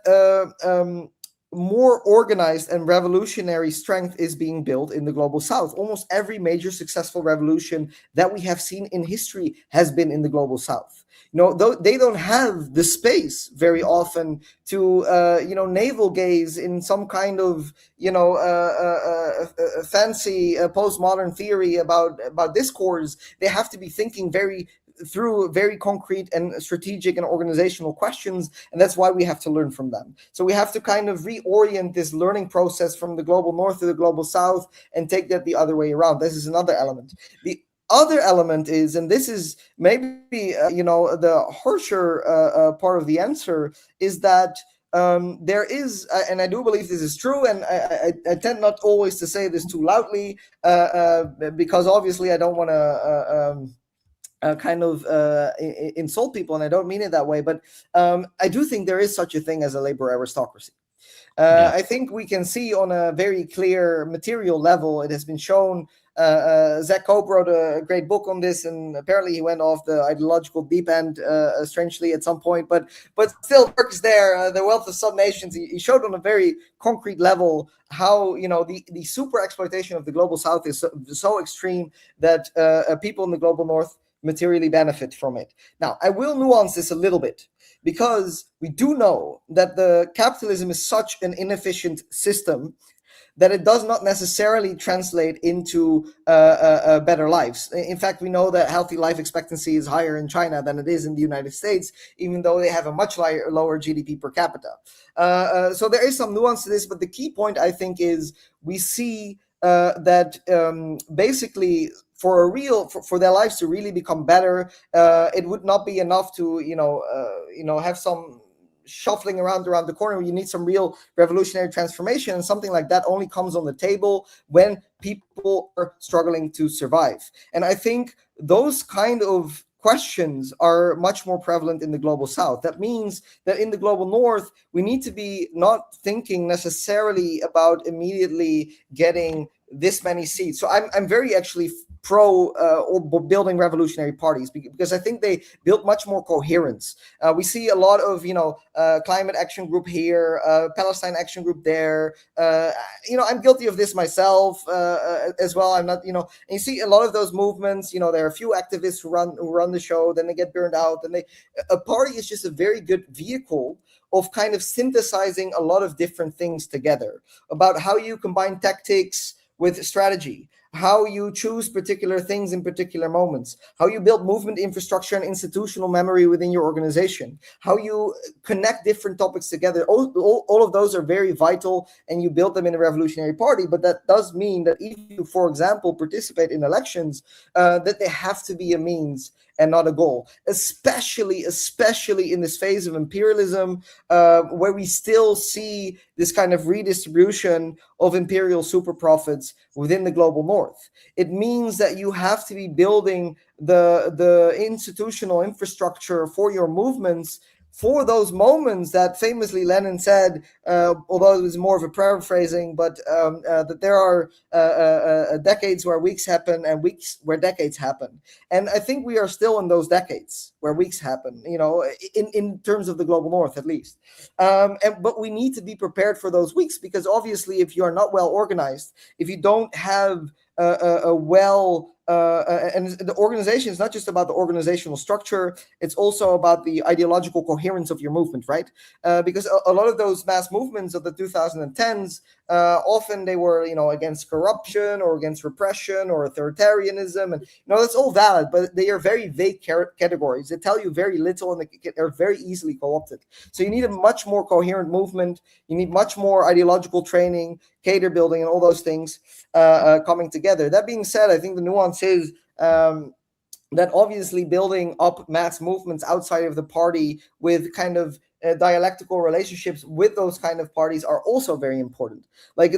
more organized and revolutionary strength is being built in the global south. Almost every major successful revolution that we have seen in history has been in the global south. Though they don't have the space very often to, navel gaze in some kind of, fancy postmodern theory about discourse. They have to be thinking through very concrete and strategic and organizational questions, and that's why we have to learn from them. So we have to kind of reorient this learning process from the global north to the global south and take that the other way around. This is another element. The other element is, and this is maybe the harsher part of the answer, is that there is, and I do believe this is true, and I tend not always to say this too loudly, because obviously I don't want to insult people, and I don't mean it that way, but I do think there is such a thing as a labor aristocracy. I think we can see on a very clear material level, it has been shown. Zach Cope wrote a great book on this, and apparently he went off the ideological deep end, strangely, at some point, but still work is there. The Wealth of Some Nations, he showed on a very concrete level how the super exploitation of the global south is so extreme that people in the global north materially benefit from it. Now, I will nuance this a little bit, because we do know that the capitalism is such an inefficient system that it does not necessarily translate into better lives. In fact, we know that healthy life expectancy is higher in China than it is in the United States, even though they have a much lower GDP per capita. So there is some nuance to this, but the key point, I think, is we see that basically for their lives to really become better, it would not be enough to have some shuffling around the corner. You need some real revolutionary transformation, and something like that only comes on the table when people are struggling to survive. And I think those kind of questions are much more prevalent in the global south. That means that in the global north, we need to be not thinking necessarily about immediately getting this many seats. So I'm very actually pro or building revolutionary parties, because I think they build much more coherence. We see a lot of climate action group here, Palestine action group there. I'm guilty of this myself as well. I'm not, and you see a lot of those movements. There are a few activists who run the show, then they get burned out, and a party is just a very good vehicle of kind of synthesizing a lot of different things together, about how you combine tactics with strategy, how you choose particular things in particular moments, how you build movement infrastructure and institutional memory within your organization, how you connect different topics together. All of those are very vital, and you build them in a revolutionary party. But that does mean that if you, for example, participate in elections, that they have to be a means and not a goal, especially in this phase of imperialism, where we still see this kind of redistribution of imperial super profits within the global north. It means that you have to be building the institutional infrastructure for your movements for those moments that famously Lenin said, although it was more of a paraphrasing, but that there are decades where weeks happen and weeks where decades happen. And I think we are still in those decades where weeks happen, in terms of the global north, at least. But we need to be prepared for those weeks, because obviously if you are not well organized, if you don't have a well and the organization is not just about the organizational structure, it's also about the ideological coherence of your movement, right? Because a lot of those mass movements of the 2010s, often they were, against corruption or against repression or authoritarianism, and that's all valid, but they are very vague categories. They tell you very little, and they're very easily co-opted. So you need a much more coherent movement. You need much more ideological training, cadre building, and all those things coming together. That being said, I think the nuance is that obviously building up mass movements outside of the party with kind of dialectical relationships with those kind of parties are also very important. Like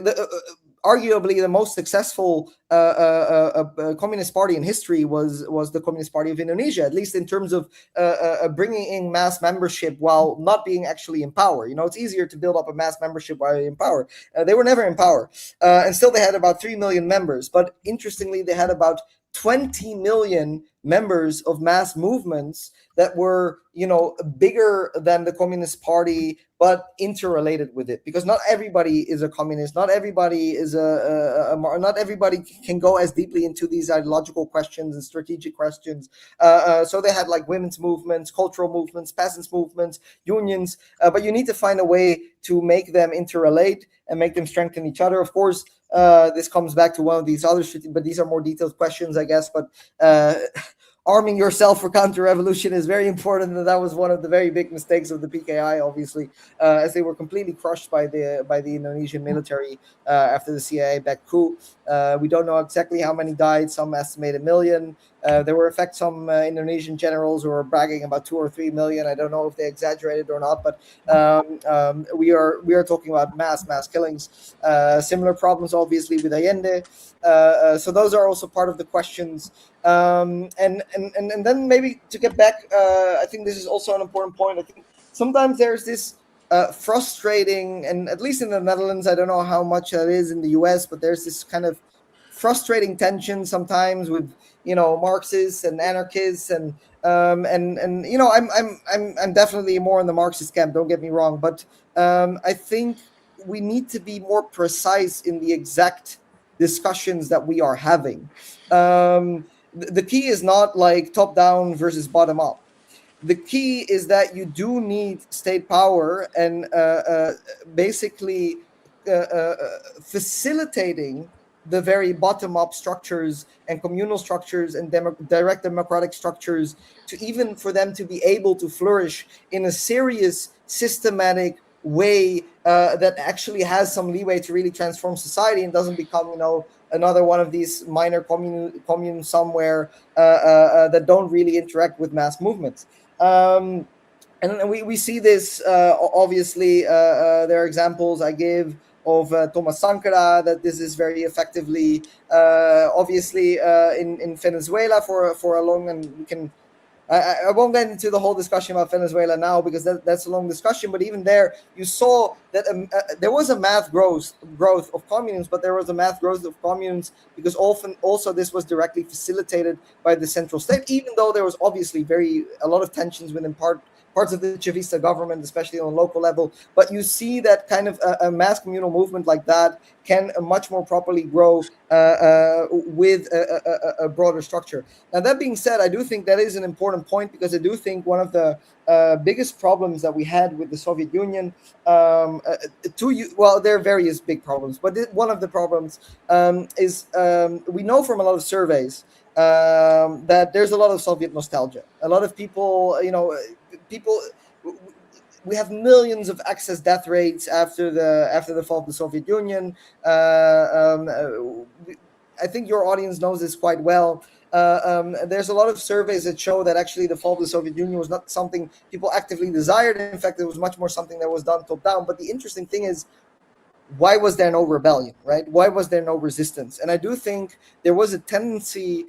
arguably the most successful communist party in history was the Communist Party of Indonesia, at least in terms of bringing in mass membership while not being actually in power. It's easier to build up a mass membership while you're in power. They were never in power, and still they had about 3 million members. But interestingly, they had about 20 million members of mass movements that were, bigger than the Communist Party, but interrelated with it. Because not everybody is a communist. Not everybody is not everybody can go as deeply into these ideological questions and strategic questions. So they had like women's movements, cultural movements, peasants movements, unions. But you need to find a way to make them interrelate and make them strengthen each other. Of course, this comes back to one of these other, but these are more detailed questions, I guess. But arming yourself for counter-revolution is very important, and that was one of the very big mistakes of the PKI, obviously, as they were completely crushed by the Indonesian military after the CIA-backed coup. We don't know exactly how many died. Some estimate 1 million. There were, in fact, some Indonesian generals who were bragging about 2 or 3 million. I don't know if they exaggerated or not, but we are talking about mass killings. Similar problems, obviously, with Allende. So those are also part of the questions. And then maybe to get back, I think this is also an important point. I think sometimes there's this frustrating, and at least in the Netherlands, I don't know how much that is in the US, but there's this kind of frustrating tension sometimes with Marxists and anarchists, and I'm definitely more in the Marxist camp. Don't get me wrong, but I think we need to be more precise in the exact discussions that we are having. The key is not like top down versus bottom up. The key is that you do need state power and basically facilitating the very bottom-up structures and communal structures and direct democratic structures to even for them to be able to flourish in a serious, systematic way that actually has some leeway to really transform society and doesn't become, another one of these minor communes somewhere that don't really interact with mass movements. And we see this, obviously, there are examples I give of Thomas Sankara, that this is very effectively, obviously, in Venezuela for a long, and we can, I won't get into the whole discussion about Venezuela now because that's a long discussion, but even there, you saw that there was a mass growth of communes, but there was a mass growth of communes because often also this was directly facilitated by the central state, even though there was obviously a lot of tensions within parts of the Chavista government, especially on a local level. But you see that kind of a mass communal movement like that can much more properly grow with a broader structure. Now, that being said, I do think that is an important point because I do think one of the biggest problems that we had with the Soviet Union, there are various big problems, but one of the problems is we know from a lot of surveys that there's a lot of Soviet nostalgia. A lot of people, we have millions of excess death rates after the fall of the Soviet Union. I think your audience knows this quite well. There's a lot of surveys that show that actually the fall of the Soviet Union was not something people actively desired. In fact, it was much more something that was done top down. But the interesting thing is, why was there no rebellion, right? Why was there no resistance? And I do think there was a tendency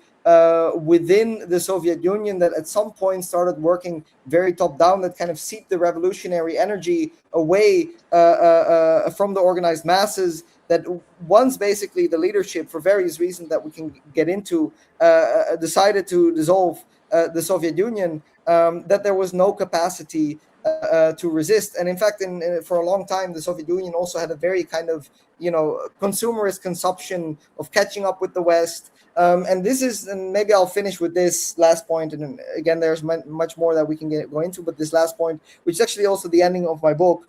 within the Soviet Union that at some point started working very top down, that kind of seeped the revolutionary energy away from the organized masses, that once basically the leadership, for various reasons that we can get into, decided to dissolve the Soviet Union, that there was no capacity to resist. And in fact, for a long time, the Soviet Union also had a very kind of, consumerist consumption of catching up with the West. And this is, and maybe I'll finish with this last point. And again, there's much more that we can go into, but this last point, which is actually also the ending of my book,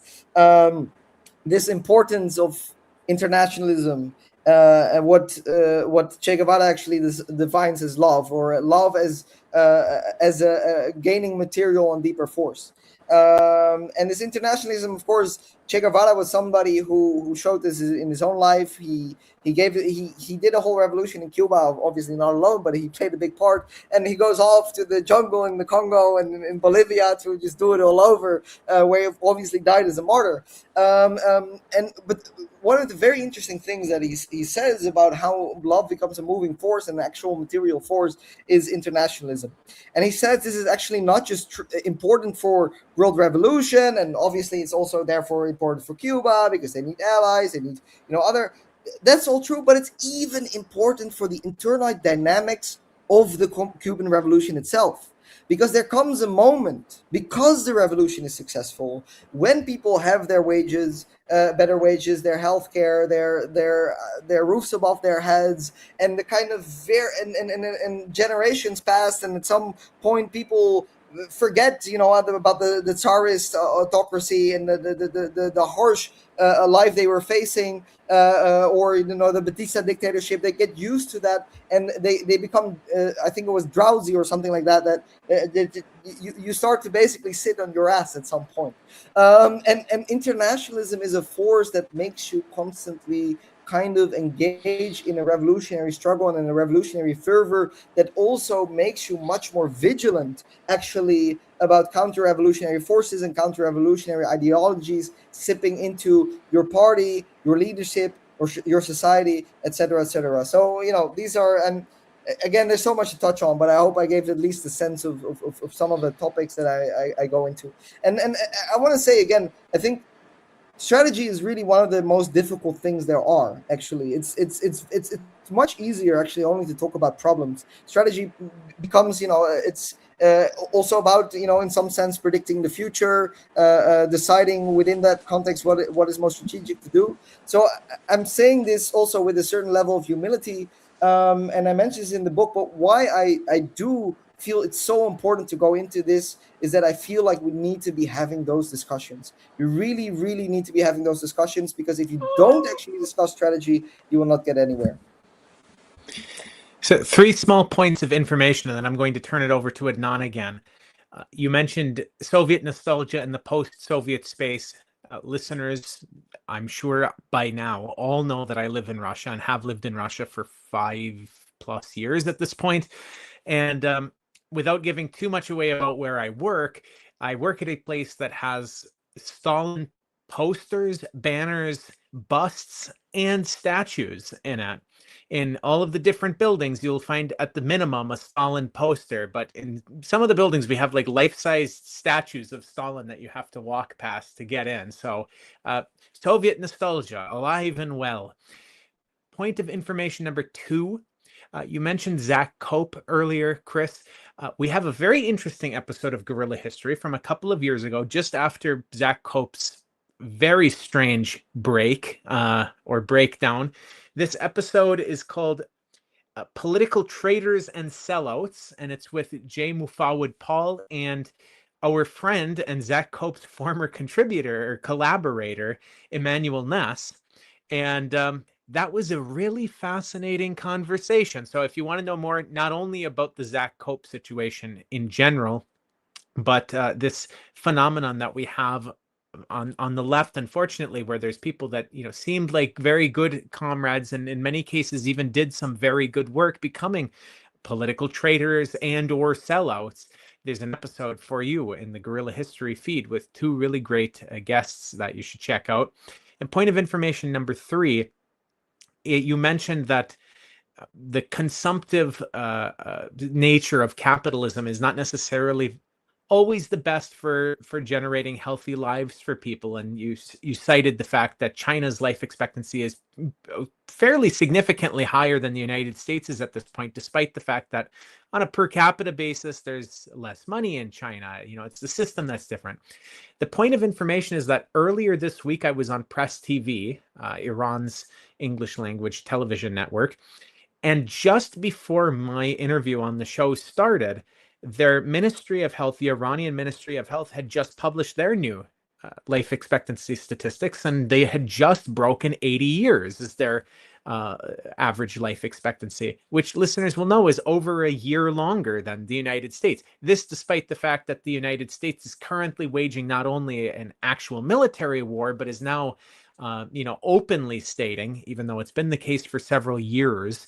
this importance of internationalism, and what Che Guevara actually defines as love, or love as a gaining material and deeper force. And this internationalism, of course, Che Guevara was somebody who showed this in his own life. He did a whole revolution in Cuba, obviously not alone, but he played a big part. And he goes off to the jungle in the Congo and in Bolivia to just do it all over, where he obviously died as a martyr. But one of the very interesting things that he says about how love becomes a moving force and an actual material force is internationalism. And he says this is actually not just important for world revolution, and obviously it's also therefore important for Cuba because they need allies, they need other. That's all true, but it's even important for the internal dynamics of the Cuban Revolution itself. Because there comes a moment, because the revolution is successful, when people have their wages, better wages, their health care, their roofs above their heads, and the kind of and generations passed, and at some point people forget, about the Tsarist autocracy and the harsh life they were facing, or the Batista dictatorship. They get used to that, and they become, I think it was drowsy or something like that. That you start to basically sit on your ass at some point. And internationalism is a force that makes you constantly kind of engage in a revolutionary struggle and in a revolutionary fervor, that also makes you much more vigilant, actually, about counter-revolutionary forces and counter-revolutionary ideologies sipping into your party, your leadership, or your society, etc., etc. So, these are, and again, there's so much to touch on, but I hope I gave at least a sense of some of the topics that I go into. And I want to say again, I think strategy is really one of the most difficult things there are. Actually, it's much easier actually only to talk about problems. Strategy becomes, it's also about, in some sense, predicting the future, deciding within that context what is most strategic to do. So I'm saying this also with a certain level of humility, and I mentioned this in the book. But why I do feel it's so important to go into this is that I feel like we need to be having those discussions. We really, really need to be having those discussions, because if you don't actually discuss strategy, you will not get anywhere. So 3 small points of information, and then I'm going to turn it over to Adnan again. You mentioned Soviet nostalgia in the post-Soviet space. Listeners, I'm sure by now, all know that I live in Russia and have lived in Russia for 5+ years at this point. And without giving too much away about where I work at a place that has Stalin posters, banners, busts, and statues in it. In all of the different buildings, you'll find at the minimum a Stalin poster, but in some of the buildings, we have like life-size statues of Stalin that you have to walk past to get in. So Soviet nostalgia, alive and well. Point of information number 2. You mentioned Zach Cope earlier, Chris. We have a very interesting episode of Guerrilla History from a couple of years ago, just after Zach Cope's very strange break or breakdown. This episode is called Political Traitors and Sellouts, and it's with J. Mufawad Paul and our friend and Zach Cope's former contributor or collaborator, Emmanuel Ness. And that was a really fascinating conversation. So if you want to know more, not only about the Zach Cope situation in general, but this phenomenon that we have on the left, unfortunately, where there's people that seemed like very good comrades, and in many cases even did some very good work, becoming political traitors and or sellouts. There's an episode for you in the Guerrilla History feed with 2 really great guests that you should check out. And point of information number 3, you mentioned that the consumptive nature of capitalism is not necessarily always the best for generating healthy lives for people. And you cited the fact that China's life expectancy is fairly significantly higher than the United States is at this point, despite the fact that on a per capita basis, there's less money in China. It's the system that's different. The point of information is that earlier this week, I was on Press TV, Iran's English language television network. And just before my interview on the show started, their Ministry of Health, the Iranian Ministry of Health, had just published their new life expectancy statistics, and they had just broken 80 years as their average life expectancy, which listeners will know is over a year longer than the United States. This despite the fact that the United States is currently waging not only an actual military war, but is now openly stating, even though it's been the case for several years,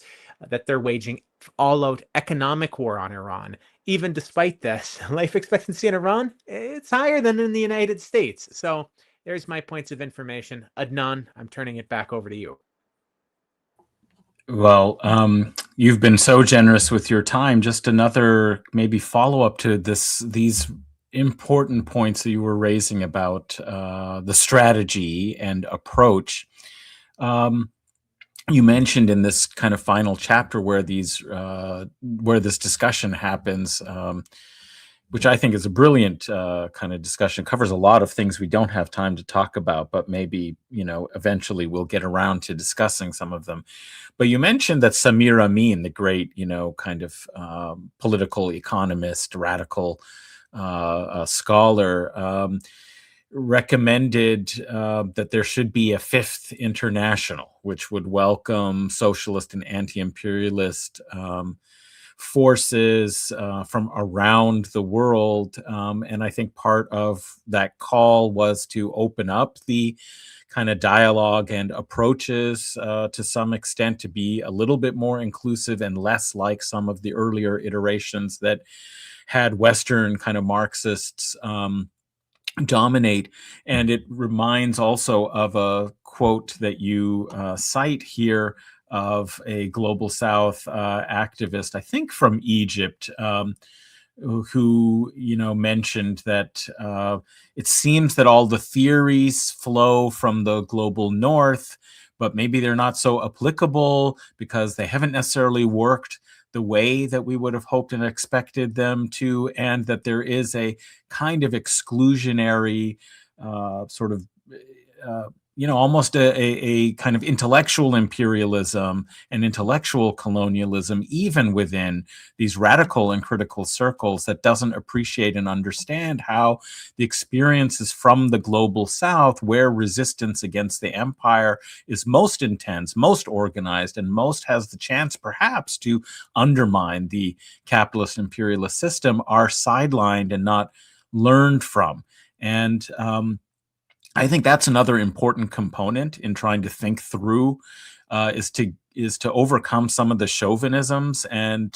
that they're waging all-out economic war on Iran. Even despite this, life expectancy in Iran, it's higher than in the United States. So there's my points of information. Adnan, I'm turning it back over to you. Well, you've been so generous with your time. Just another maybe follow-up to these important points that you were raising about the strategy and approach. You mentioned in this kind of final chapter where this discussion happens, which I think is a brilliant kind of discussion. It covers a lot of things we don't have time to talk about, but maybe eventually we'll get around to discussing some of them. But you mentioned that Samir Amin, the great kind of political economist, radical scholar, recommended that there should be a fifth international, which would welcome socialist and anti-imperialist forces from around the world. And I think part of that call was to open up the kind of dialogue and approaches to some extent to be a little bit more inclusive and less like some of the earlier iterations that had Western kind of Marxists dominate. And it reminds also of a quote that you cite here of a Global South activist, I think from Egypt, who mentioned that it seems that all the theories flow from the global North, but maybe they're not so applicable because they haven't necessarily worked the way that we would have hoped and expected them to, and that there is a kind of exclusionary sort of almost a kind of intellectual imperialism and intellectual colonialism, even within these radical and critical circles, that doesn't appreciate and understand how the experiences from the global South, where resistance against the empire is most intense, most organized, and most has the chance perhaps to undermine the capitalist imperialist system, are sidelined and not learned from. And I think that's another important component in trying to think through is to overcome some of the chauvinisms and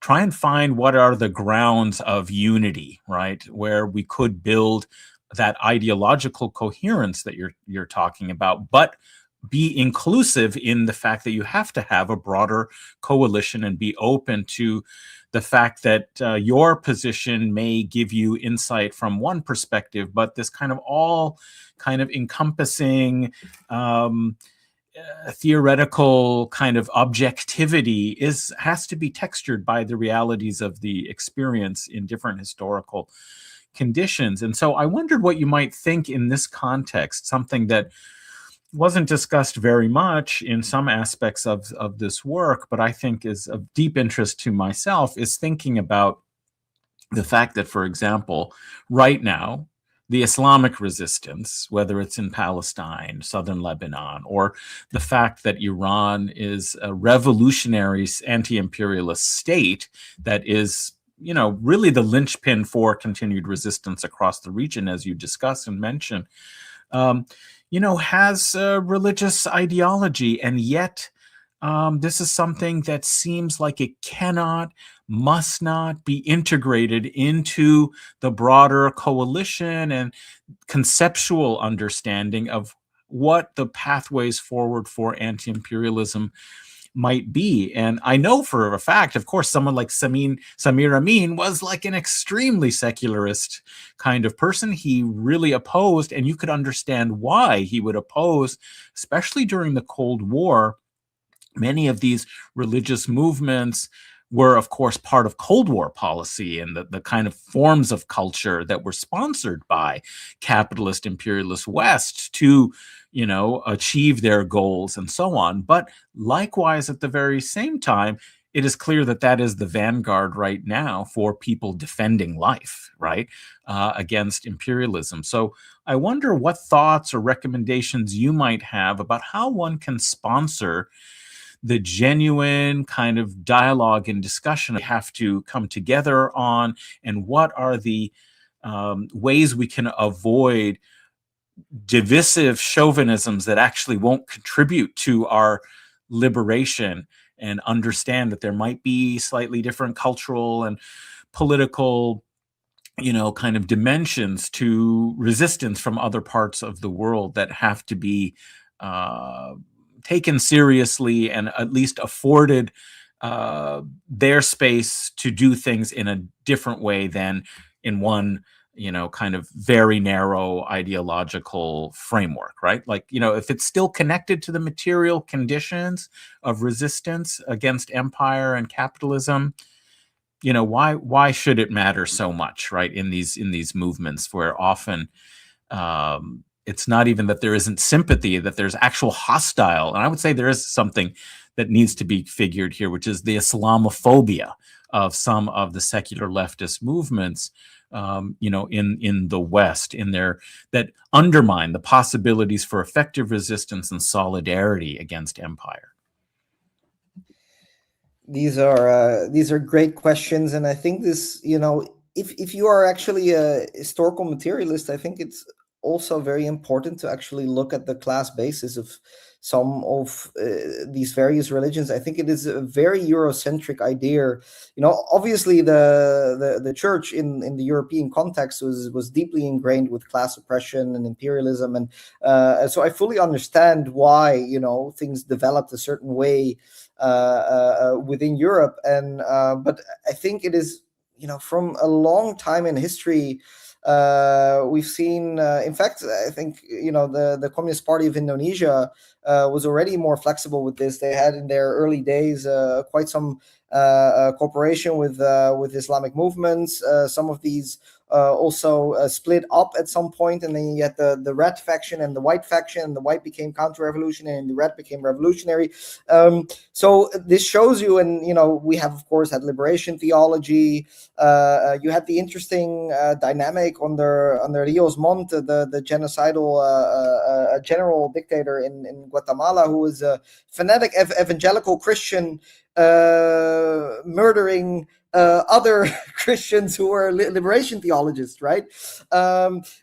try and find what are the grounds of unity, right? Where we could build that ideological coherence that you're talking about, but be inclusive in the fact that you have to have a broader coalition and be open to the fact that your position may give you insight from one perspective, but this kind of all kind of encompassing theoretical kind of objectivity has to be textured by the realities of the experience in different historical conditions. And so I wondered what you might think in this context, something that wasn't discussed very much in some aspects of this work, but I think is of deep interest to myself, is thinking about the fact that, for example, right now, the Islamic resistance, whether it's in Palestine, southern Lebanon, or the fact that Iran is a revolutionary anti-imperialist state that is, really the linchpin for continued resistance across the region, as you discuss and mention, has a religious ideology, and yet this is something that seems like it must not be integrated into the broader coalition and conceptual understanding of what the pathways forward for anti-imperialism might be. And I know for a fact, of course, someone like Samir Amin was like an extremely secularist kind of person. He really opposed, and you could understand why he would oppose, especially during the Cold War. Many of these religious movements were, of course, part of Cold War policy and the kind of forms of culture that were sponsored by capitalist imperialist West to, achieve their goals and so on. But likewise, at the very same time, it is clear that that is the vanguard right now for people defending life, right, against imperialism. So I wonder what thoughts or recommendations you might have about how one can sponsor the genuine kind of dialogue and discussion we have to come together on, and what are the ways we can avoid divisive chauvinisms that actually won't contribute to our liberation, and understand that there might be slightly different cultural and political kind of dimensions to resistance from other parts of the world that have to be taken seriously and at least afforded their space to do things in a different way than in one kind of very narrow ideological framework, right? Like, if it's still connected to the material conditions of resistance against empire and capitalism, why should it matter so much, right? In these movements where often it's not even that there isn't sympathy, that there's actual hostile. And I would say there is something that needs to be figured here, which is the Islamophobia of some of the secular leftist movements, in the West, that undermine the possibilities for effective resistance and solidarity against empire. These are great questions, and I think this, if you are actually a historical materialist, I think it's also very important to actually look at the class basis of some of these various religions. I think it is a very Eurocentric idea. Obviously the church in the European context was deeply ingrained with class oppression and imperialism, and so I fully understand why things developed a certain way within Europe, and but I think it is from a long time in history. We've seen, in fact, I think the Communist Party of Indonesia was already more flexible with this. They had in their early days quite some cooperation with Islamic movements. Some of these also split up at some point, and then you had the red faction and the white faction, and the white became counter-revolutionary and the red became revolutionary. So this shows you, and we have of course had liberation theology. You had the interesting dynamic under Rios Montt, the genocidal general dictator in Guatemala, who was a fanatic evangelical Christian murdering other Christians who were liberation theologists, right?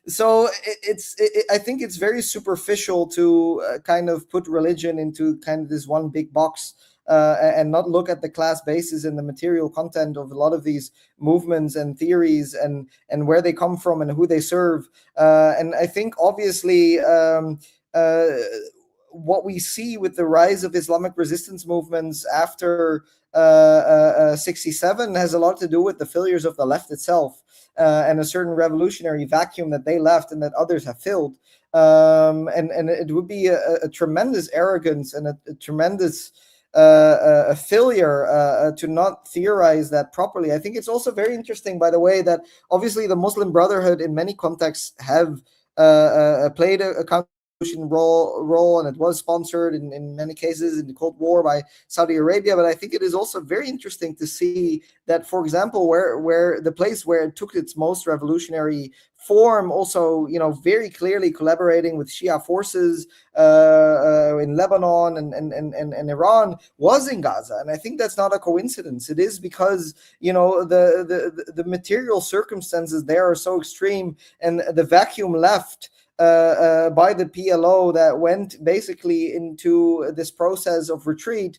So I think it's very superficial to kind of put religion into kind of this one big box and not look at the class basis and the material content of a lot of these movements and theories and where they come from and who they serve. And I think obviously what we see with the rise of Islamic resistance movements after 67 has a lot to do with the failures of the left itself and a certain revolutionary vacuum that they left and that others have filled. And it would be a tremendous arrogance and a tremendous a failure to not theorize that properly. I think it's also very interesting, by the way, that obviously the Muslim Brotherhood in many contexts have played a role, and it was sponsored in many cases in the Cold War by Saudi Arabia. But I think it is also very interesting to see that, for example, where the place where it took its most revolutionary form, also very clearly collaborating with Shia forces in Lebanon and Iran, was in Gaza. And I think that's not a coincidence. It is because the material circumstances there are so extreme, and the vacuum left by the PLO that went basically into this process of retreat,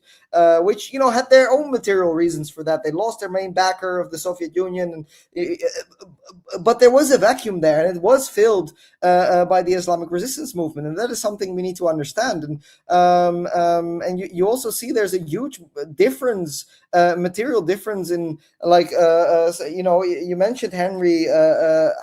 which had their own material reasons for that. They lost their main backer of the Soviet Union, but there was a vacuum there, and it was filled by the Islamic resistance movement, and that is something we need to understand. And you also see there's a huge difference, material difference in, like, you mentioned, Henry,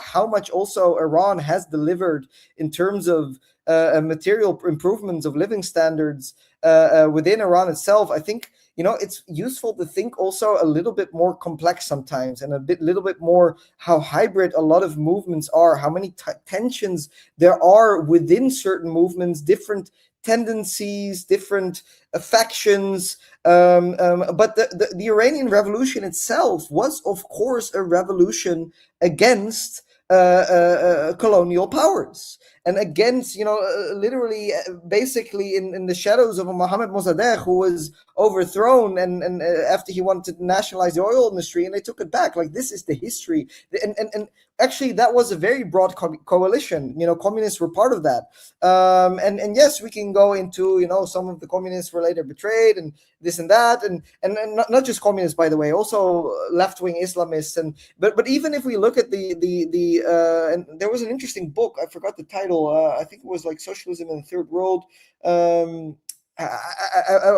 how much also Iran has delivered in terms of material improvements of living standards within Iran itself. I think it's useful to think also a little bit more complex sometimes, and little bit more how hybrid a lot of movements are, how many tensions there are within certain movements, different tendencies, different factions. But the Iranian Revolution itself was, of course, a revolution against colonial powers, and against, literally, basically in the shadows of a Mohammad Mossadegh, who was overthrown, and after he wanted to nationalize the oil industry, and they took it back. Like, this is the history, and actually that was a very broad coalition. Communists were part of that, and yes, we can go into, some of the communists were later betrayed, and this and that, and not just communists, by the way, also left-wing Islamists, but even if we look at the and there was an interesting book, I forgot the title, I think it was like Socialism in the Third World. I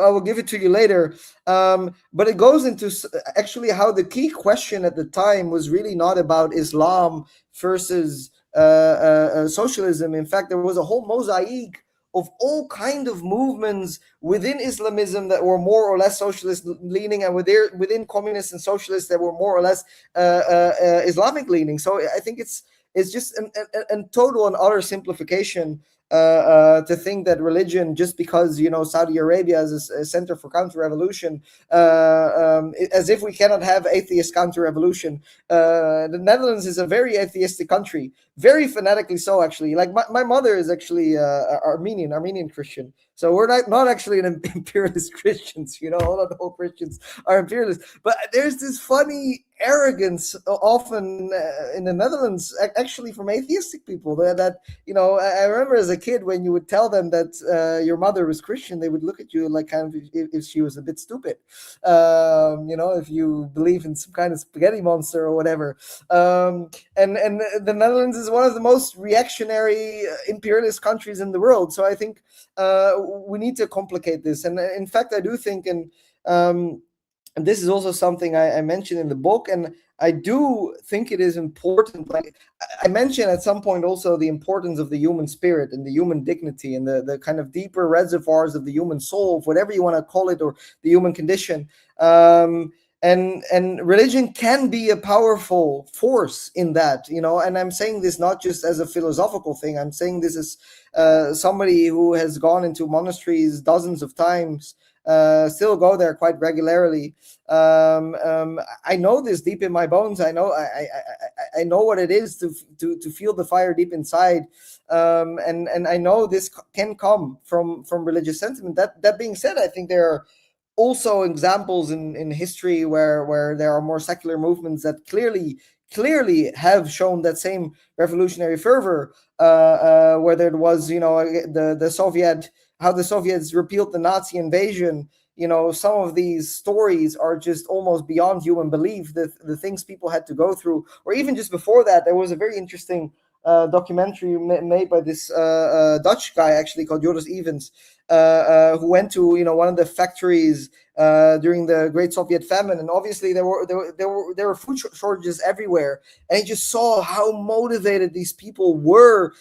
will give it to you later, but it goes into actually how the key question at the time was really not about Islam versus socialism. In fact, there was a whole mosaic of all kind of movements within Islamism that were more or less socialist leaning, and within communists and socialists that were more or less Islamic leaning. So I think it's just a total and utter simplification to think that religion, just because Saudi Arabia is a center for counter-revolution, as if we cannot have atheist counter-revolution. The Netherlands is a very atheistic country, very fanatically so, actually. Like, my mother is actually Armenian Christian. So we're not actually an imperialist Christians, not all Christians are imperialists. But there's this funny arrogance often in the Netherlands, actually, from atheistic people, that I remember as a kid, when you would tell them that your mother was Christian, they would look at you like kind of if she was a bit stupid, if you believe in some kind of spaghetti monster or whatever. And the Netherlands is one of the most reactionary imperialist countries in the world. So I think we need to complicate this. And in fact, I do think, and this is also something I mentioned in the book, and I do think it is important. Like, I mentioned at some point also the importance of the human spirit and the human dignity and the kind of deeper reservoirs of the human soul, whatever you want to call it, or the human condition. And religion can be a powerful force in that, and I'm saying this not just as a philosophical thing. I'm saying this as somebody who has gone into monasteries dozens of times, still go there quite regularly. I know this deep in my bones. I know I know what it is to feel the fire deep inside, and I know this can come from religious sentiment. That being said, I think there are also examples in history where there are more secular movements that clearly have shown that same revolutionary fervor, whether it was how the Soviets repealed the Nazi invasion. Some of these stories are just almost beyond human belief, the things people had to go through. Or even just before that, there was a very interesting documentary made by this Dutch guy, actually, called Joris Evans, who went to one of the factories during the Great Soviet Famine, and obviously there were food shortages everywhere, and he just saw how motivated these people were,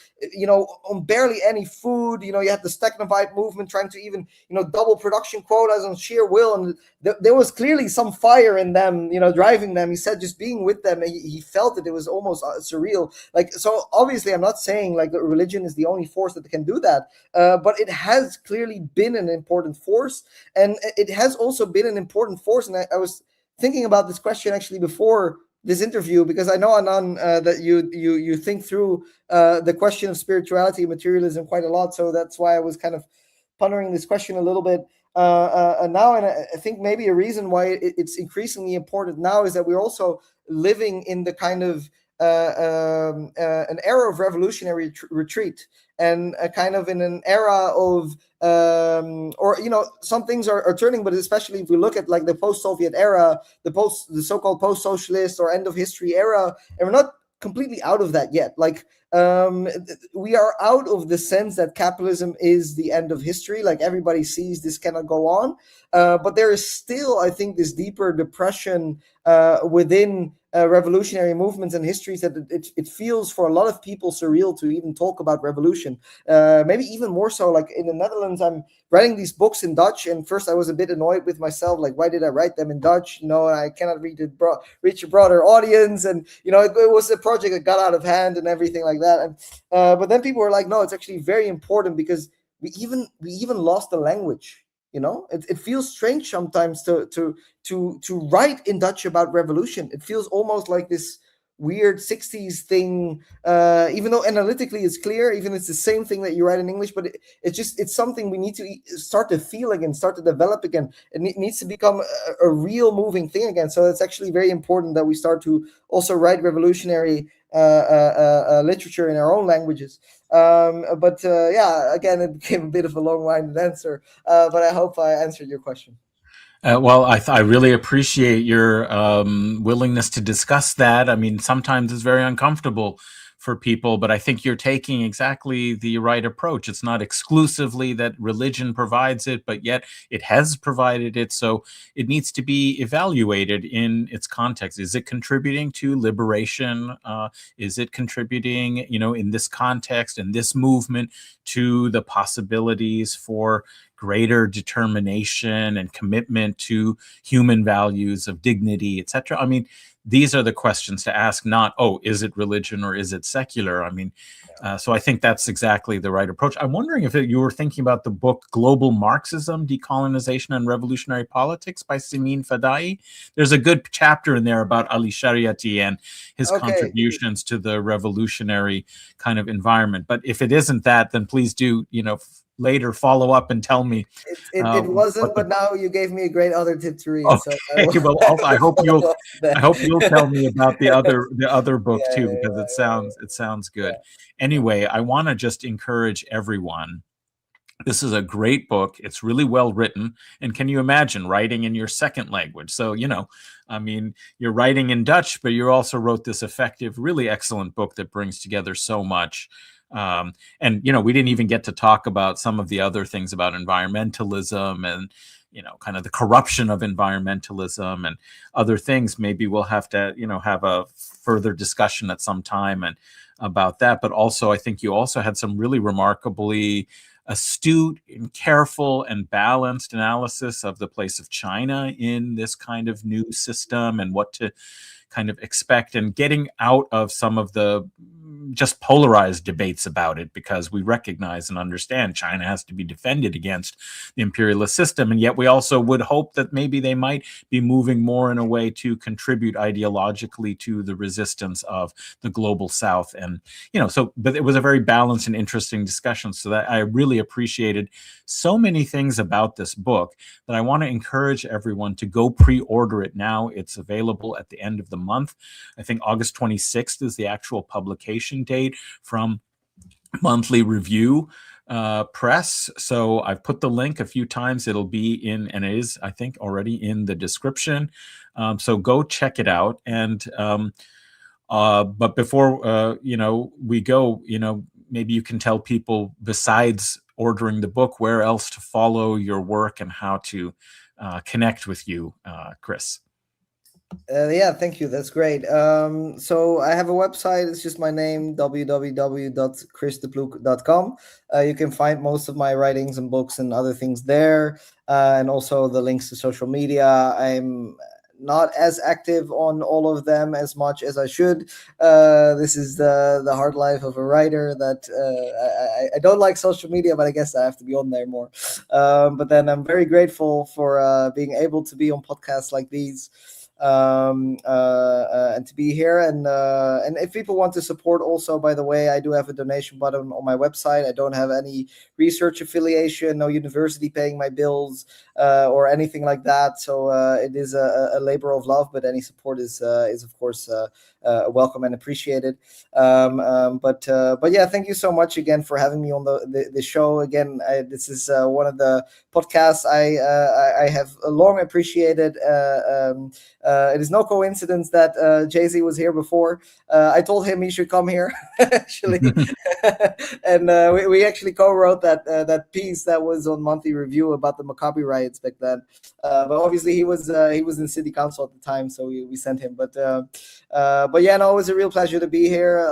on barely any food. You had the Stakhanovite movement trying to even double production quotas on sheer will, and there was clearly some fire in them, driving them. He said just being with them, he felt it was almost surreal. Like, so obviously I'm not saying like that religion is the only force that can do that, but it has clearly been an important force, and it has also been an important force. And I was thinking about this question actually before this interview, because I know, Anan, that you think through the question of spirituality and materialism quite a lot. So that's why I was kind of pondering this question a little bit now. And I think maybe a reason why it's increasingly important now is that we're also living in the kind of an era of revolutionary retreat, and kind of in an era of some things are turning, but especially if we look at like the post-Soviet era, the so-called post-socialist or end of history era, and we're not completely out of that yet. Like we are out of the sense that capitalism is the end of history. Like everybody sees this cannot go on, but there is still, I think, this deeper depression within revolutionary movements and histories that it feels for a lot of people surreal to even talk about revolution. Maybe even more so, like in the Netherlands, I'm writing these books in Dutch, and first I was a bit annoyed with myself, like why did I write them in Dutch? I cannot reach a broader audience, and it was a project that got out of hand and everything like that. And but then people were like, no, it's actually very important because we even lost the language. It feels strange sometimes to write in Dutch about revolution. It feels almost like this weird 60s thing, even though analytically it's clear, even it's the same thing that you write in English, but it's something we need to start to feel again, start to develop again. It needs to become a real moving thing again. So it's actually very important that we start to also write revolutionary literature in our own languages. But again, it became a bit of a long-winded answer, but I hope I answered your question. Well, I really appreciate your willingness to discuss that. I mean, sometimes it's very uncomfortable for people, but I think you're taking exactly the right approach. It's not exclusively that religion provides it, but yet it has provided it. So it needs to be evaluated in its context. Is it contributing to liberation? Is it contributing, in this context, in this movement, to the possibilities for greater determination and commitment to human values of dignity, etc.? I mean, these are the questions to ask, not, is it religion or is it secular? I mean, so I think that's exactly the right approach. I'm wondering if you were thinking about the book Global Marxism, Decolonization and Revolutionary Politics by Simin Fadai. There's a good chapter in there about Ali Shariati and his contributions to the revolutionary kind of environment. But if it isn't that, then please do, later follow up and tell me. It wasn't, but now you gave me a great other tip to read. Okay. So well, also, I hope you'll tell me about the other book too, because it sounds good. Anyway, I want to just encourage everyone. This is a great book. It's really well written. And can you imagine writing in your second language? So, I mean, you're writing in Dutch, but you also wrote this effective, really excellent book that brings together so much. And, we didn't even get to talk about some of the other things about environmentalism and, kind of the corruption of environmentalism and other things. Maybe we'll have to, have a further discussion at some time and about that. But also, I think you also had some really remarkably astute and careful and balanced analysis of the place of China in this kind of new system and what to kind of expect, and getting out of some of the just polarized debates about it, because we recognize and understand China has to be defended against the imperialist system. And yet we also would hope that maybe they might be moving more in a way to contribute ideologically to the resistance of the global South. And, but it was a very balanced and interesting discussion. So that I really appreciated so many things about this book that I want to encourage everyone to go pre-order it now. It's available at the end of the month. I think August 26th is the actual publication date from Monthly Review Press. So I've put the link a few times. It'll be in, and it is, I think, already in the description. So go check it out. And but before we go, maybe you can tell people, besides ordering the book, where else to follow your work and how to connect with you, Chris. Thank you. That's great. So I have a website. It's just my name, www.chrisdeploeg.com. You can find most of my writings and books and other things there, and also the links to social media. I'm not as active on all of them as much as I should. This is the hard life of a writer, that I don't like social media, but I guess I have to be on there more. But then I'm very grateful for being able to be on podcasts like these. and to be here. And if people want to support also, by the way, I do have a donation button on my website. I don't have any research affiliation, no university paying my bills or anything like that. So it is a labor of love, but any support is of course welcome and appreciated. But yeah, thank you so much again for having me on the show. Again, this is one of the podcasts I have long appreciated. It is no coincidence that Jay-Z was here before. I told him he should come here, actually. And we actually co-wrote that piece that was on Monthly Review about the Maccabi riots back then. But obviously he was in city council at the time, so we sent him. But yeah, no, it was a real pleasure to be here.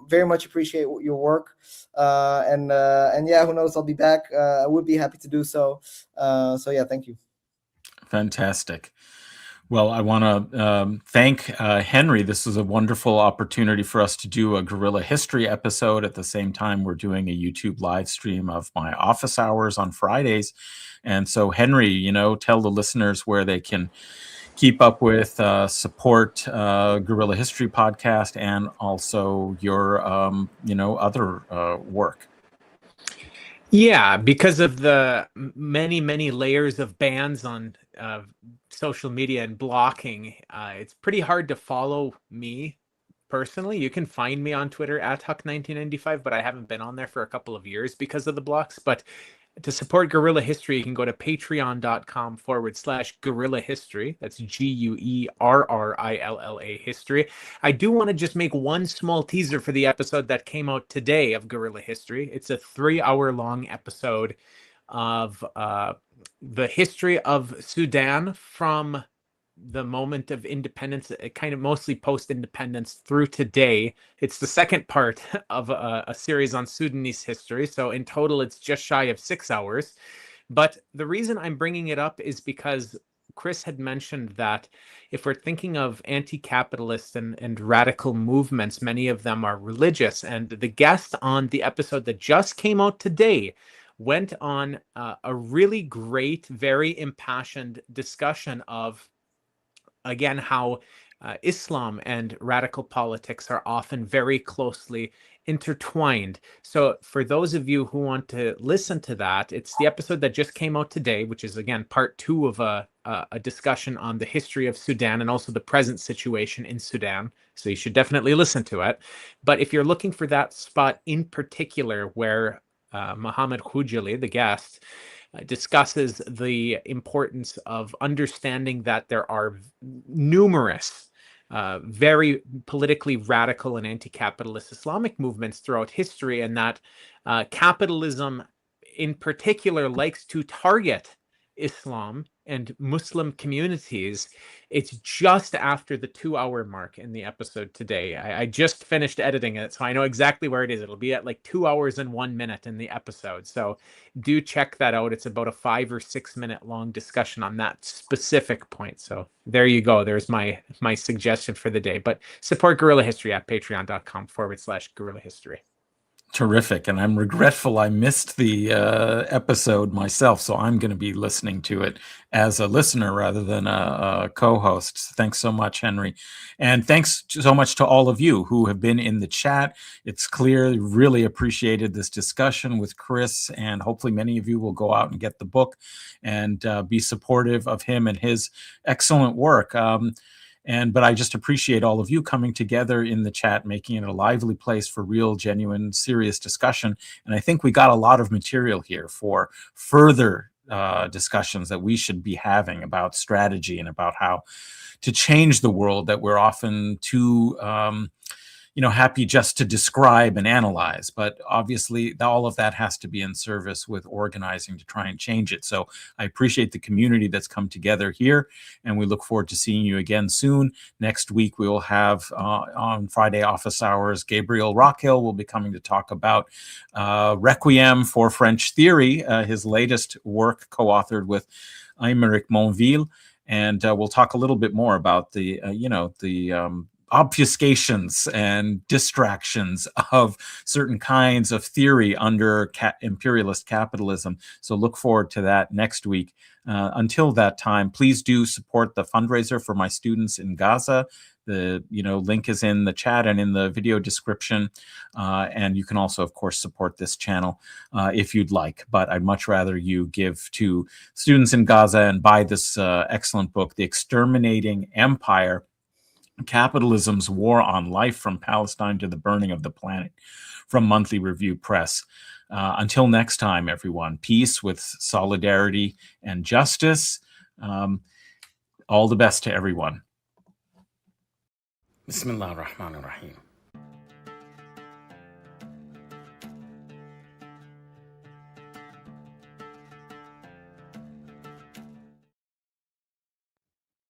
Very much appreciate your work. And yeah, who knows? I'll be back. I would be happy to do so. So yeah, thank you. Fantastic. Well, I want to thank Henry. This is a wonderful opportunity for us to do a guerrilla history episode. At the same time, we're doing a YouTube live stream of my office hours on Fridays. And so, Henry, tell the listeners where they can keep up with, support Guerrilla History Podcast and also your, other work. Yeah, because of the many layers of bans on social media and blocking, it's pretty hard to follow me personally. You can find me on Twitter at Huck1995, but I haven't been on there for a couple of years because of the blocks. But to support Guerrilla History, you can go to patreon.com/Guerrilla History. That's GUERRILLA History. I do want to just make one small teaser for the episode that came out today of Guerrilla History. It's a 3-hour-long episode of the history of Sudan from the moment of independence, kind of mostly post-independence through today. It's the second part of a series on Sudanese history. So in total, it's just shy of 6 hours. But the reason I'm bringing it up is because Chris had mentioned that if we're thinking of anti-capitalist and radical movements, many of them are religious. And the guest on the episode that just came out today went on a really great, very impassioned discussion of, again, how Islam and radical politics are often very closely intertwined. So for those of you who want to listen to that, it's the episode that just came out today, which is, again, part 2 of a discussion on the history of Sudan and also the present situation in Sudan. So you should definitely listen to it. But if you're looking for that spot in particular where Mohammed Khoujali, the guest, discusses the importance of understanding that there are numerous very politically radical and anti-capitalist Islamic movements throughout history, and that capitalism in particular likes to target Islam and Muslim communities. It's just after the 2-hour mark in the episode today. I just finished editing it, so I know exactly where it is. It'll be at like 2 hours and 1 minute in the episode. So do check that out. It's about a 5 or 6 minute long discussion on that specific point. So there you go. There's my suggestion for the day. But support Guerrilla History at patreon.com/Guerrilla History. Terrific. And I'm regretful I missed the episode myself, so I'm going to be listening to it as a listener rather than a co-host. Thanks so much, Henry. And thanks so much to all of you who have been in the chat. It's clear, really appreciated this discussion with Chris, and hopefully many of you will go out and get the book and be supportive of him and his excellent work. But I just appreciate all of you coming together in the chat, making it a lively place for real, genuine, serious discussion. And I think we got a lot of material here for further discussions that we should be having about strategy and about how to change the world that we're often too happy just to describe and analyze. But obviously all of that has to be in service with organizing to try and change it. So I appreciate the community that's come together here, and we look forward to seeing you again soon. Next week, we will have on Friday office hours, Gabriel Rockhill will be coming to talk about Requiem for French Theory, his latest work co-authored with Aymeric Monville. And we'll talk a little bit more about the obfuscations and distractions of certain kinds of theory under imperialist capitalism. So look forward to that next week. Until that time, please do support the fundraiser for my students in Gaza. The link is in the chat and in the video description. And you can also, of course, support this channel if you'd like. But I'd much rather you give to students in Gaza and buy this excellent book, The Exterminating Empire, Capitalism's War on Life from Palestine to the Burning of the Planet, from Monthly Review Press. Until next time, everyone, peace with solidarity and justice. All the best to everyone. Bismillah ar-Rahman ar-Rahim.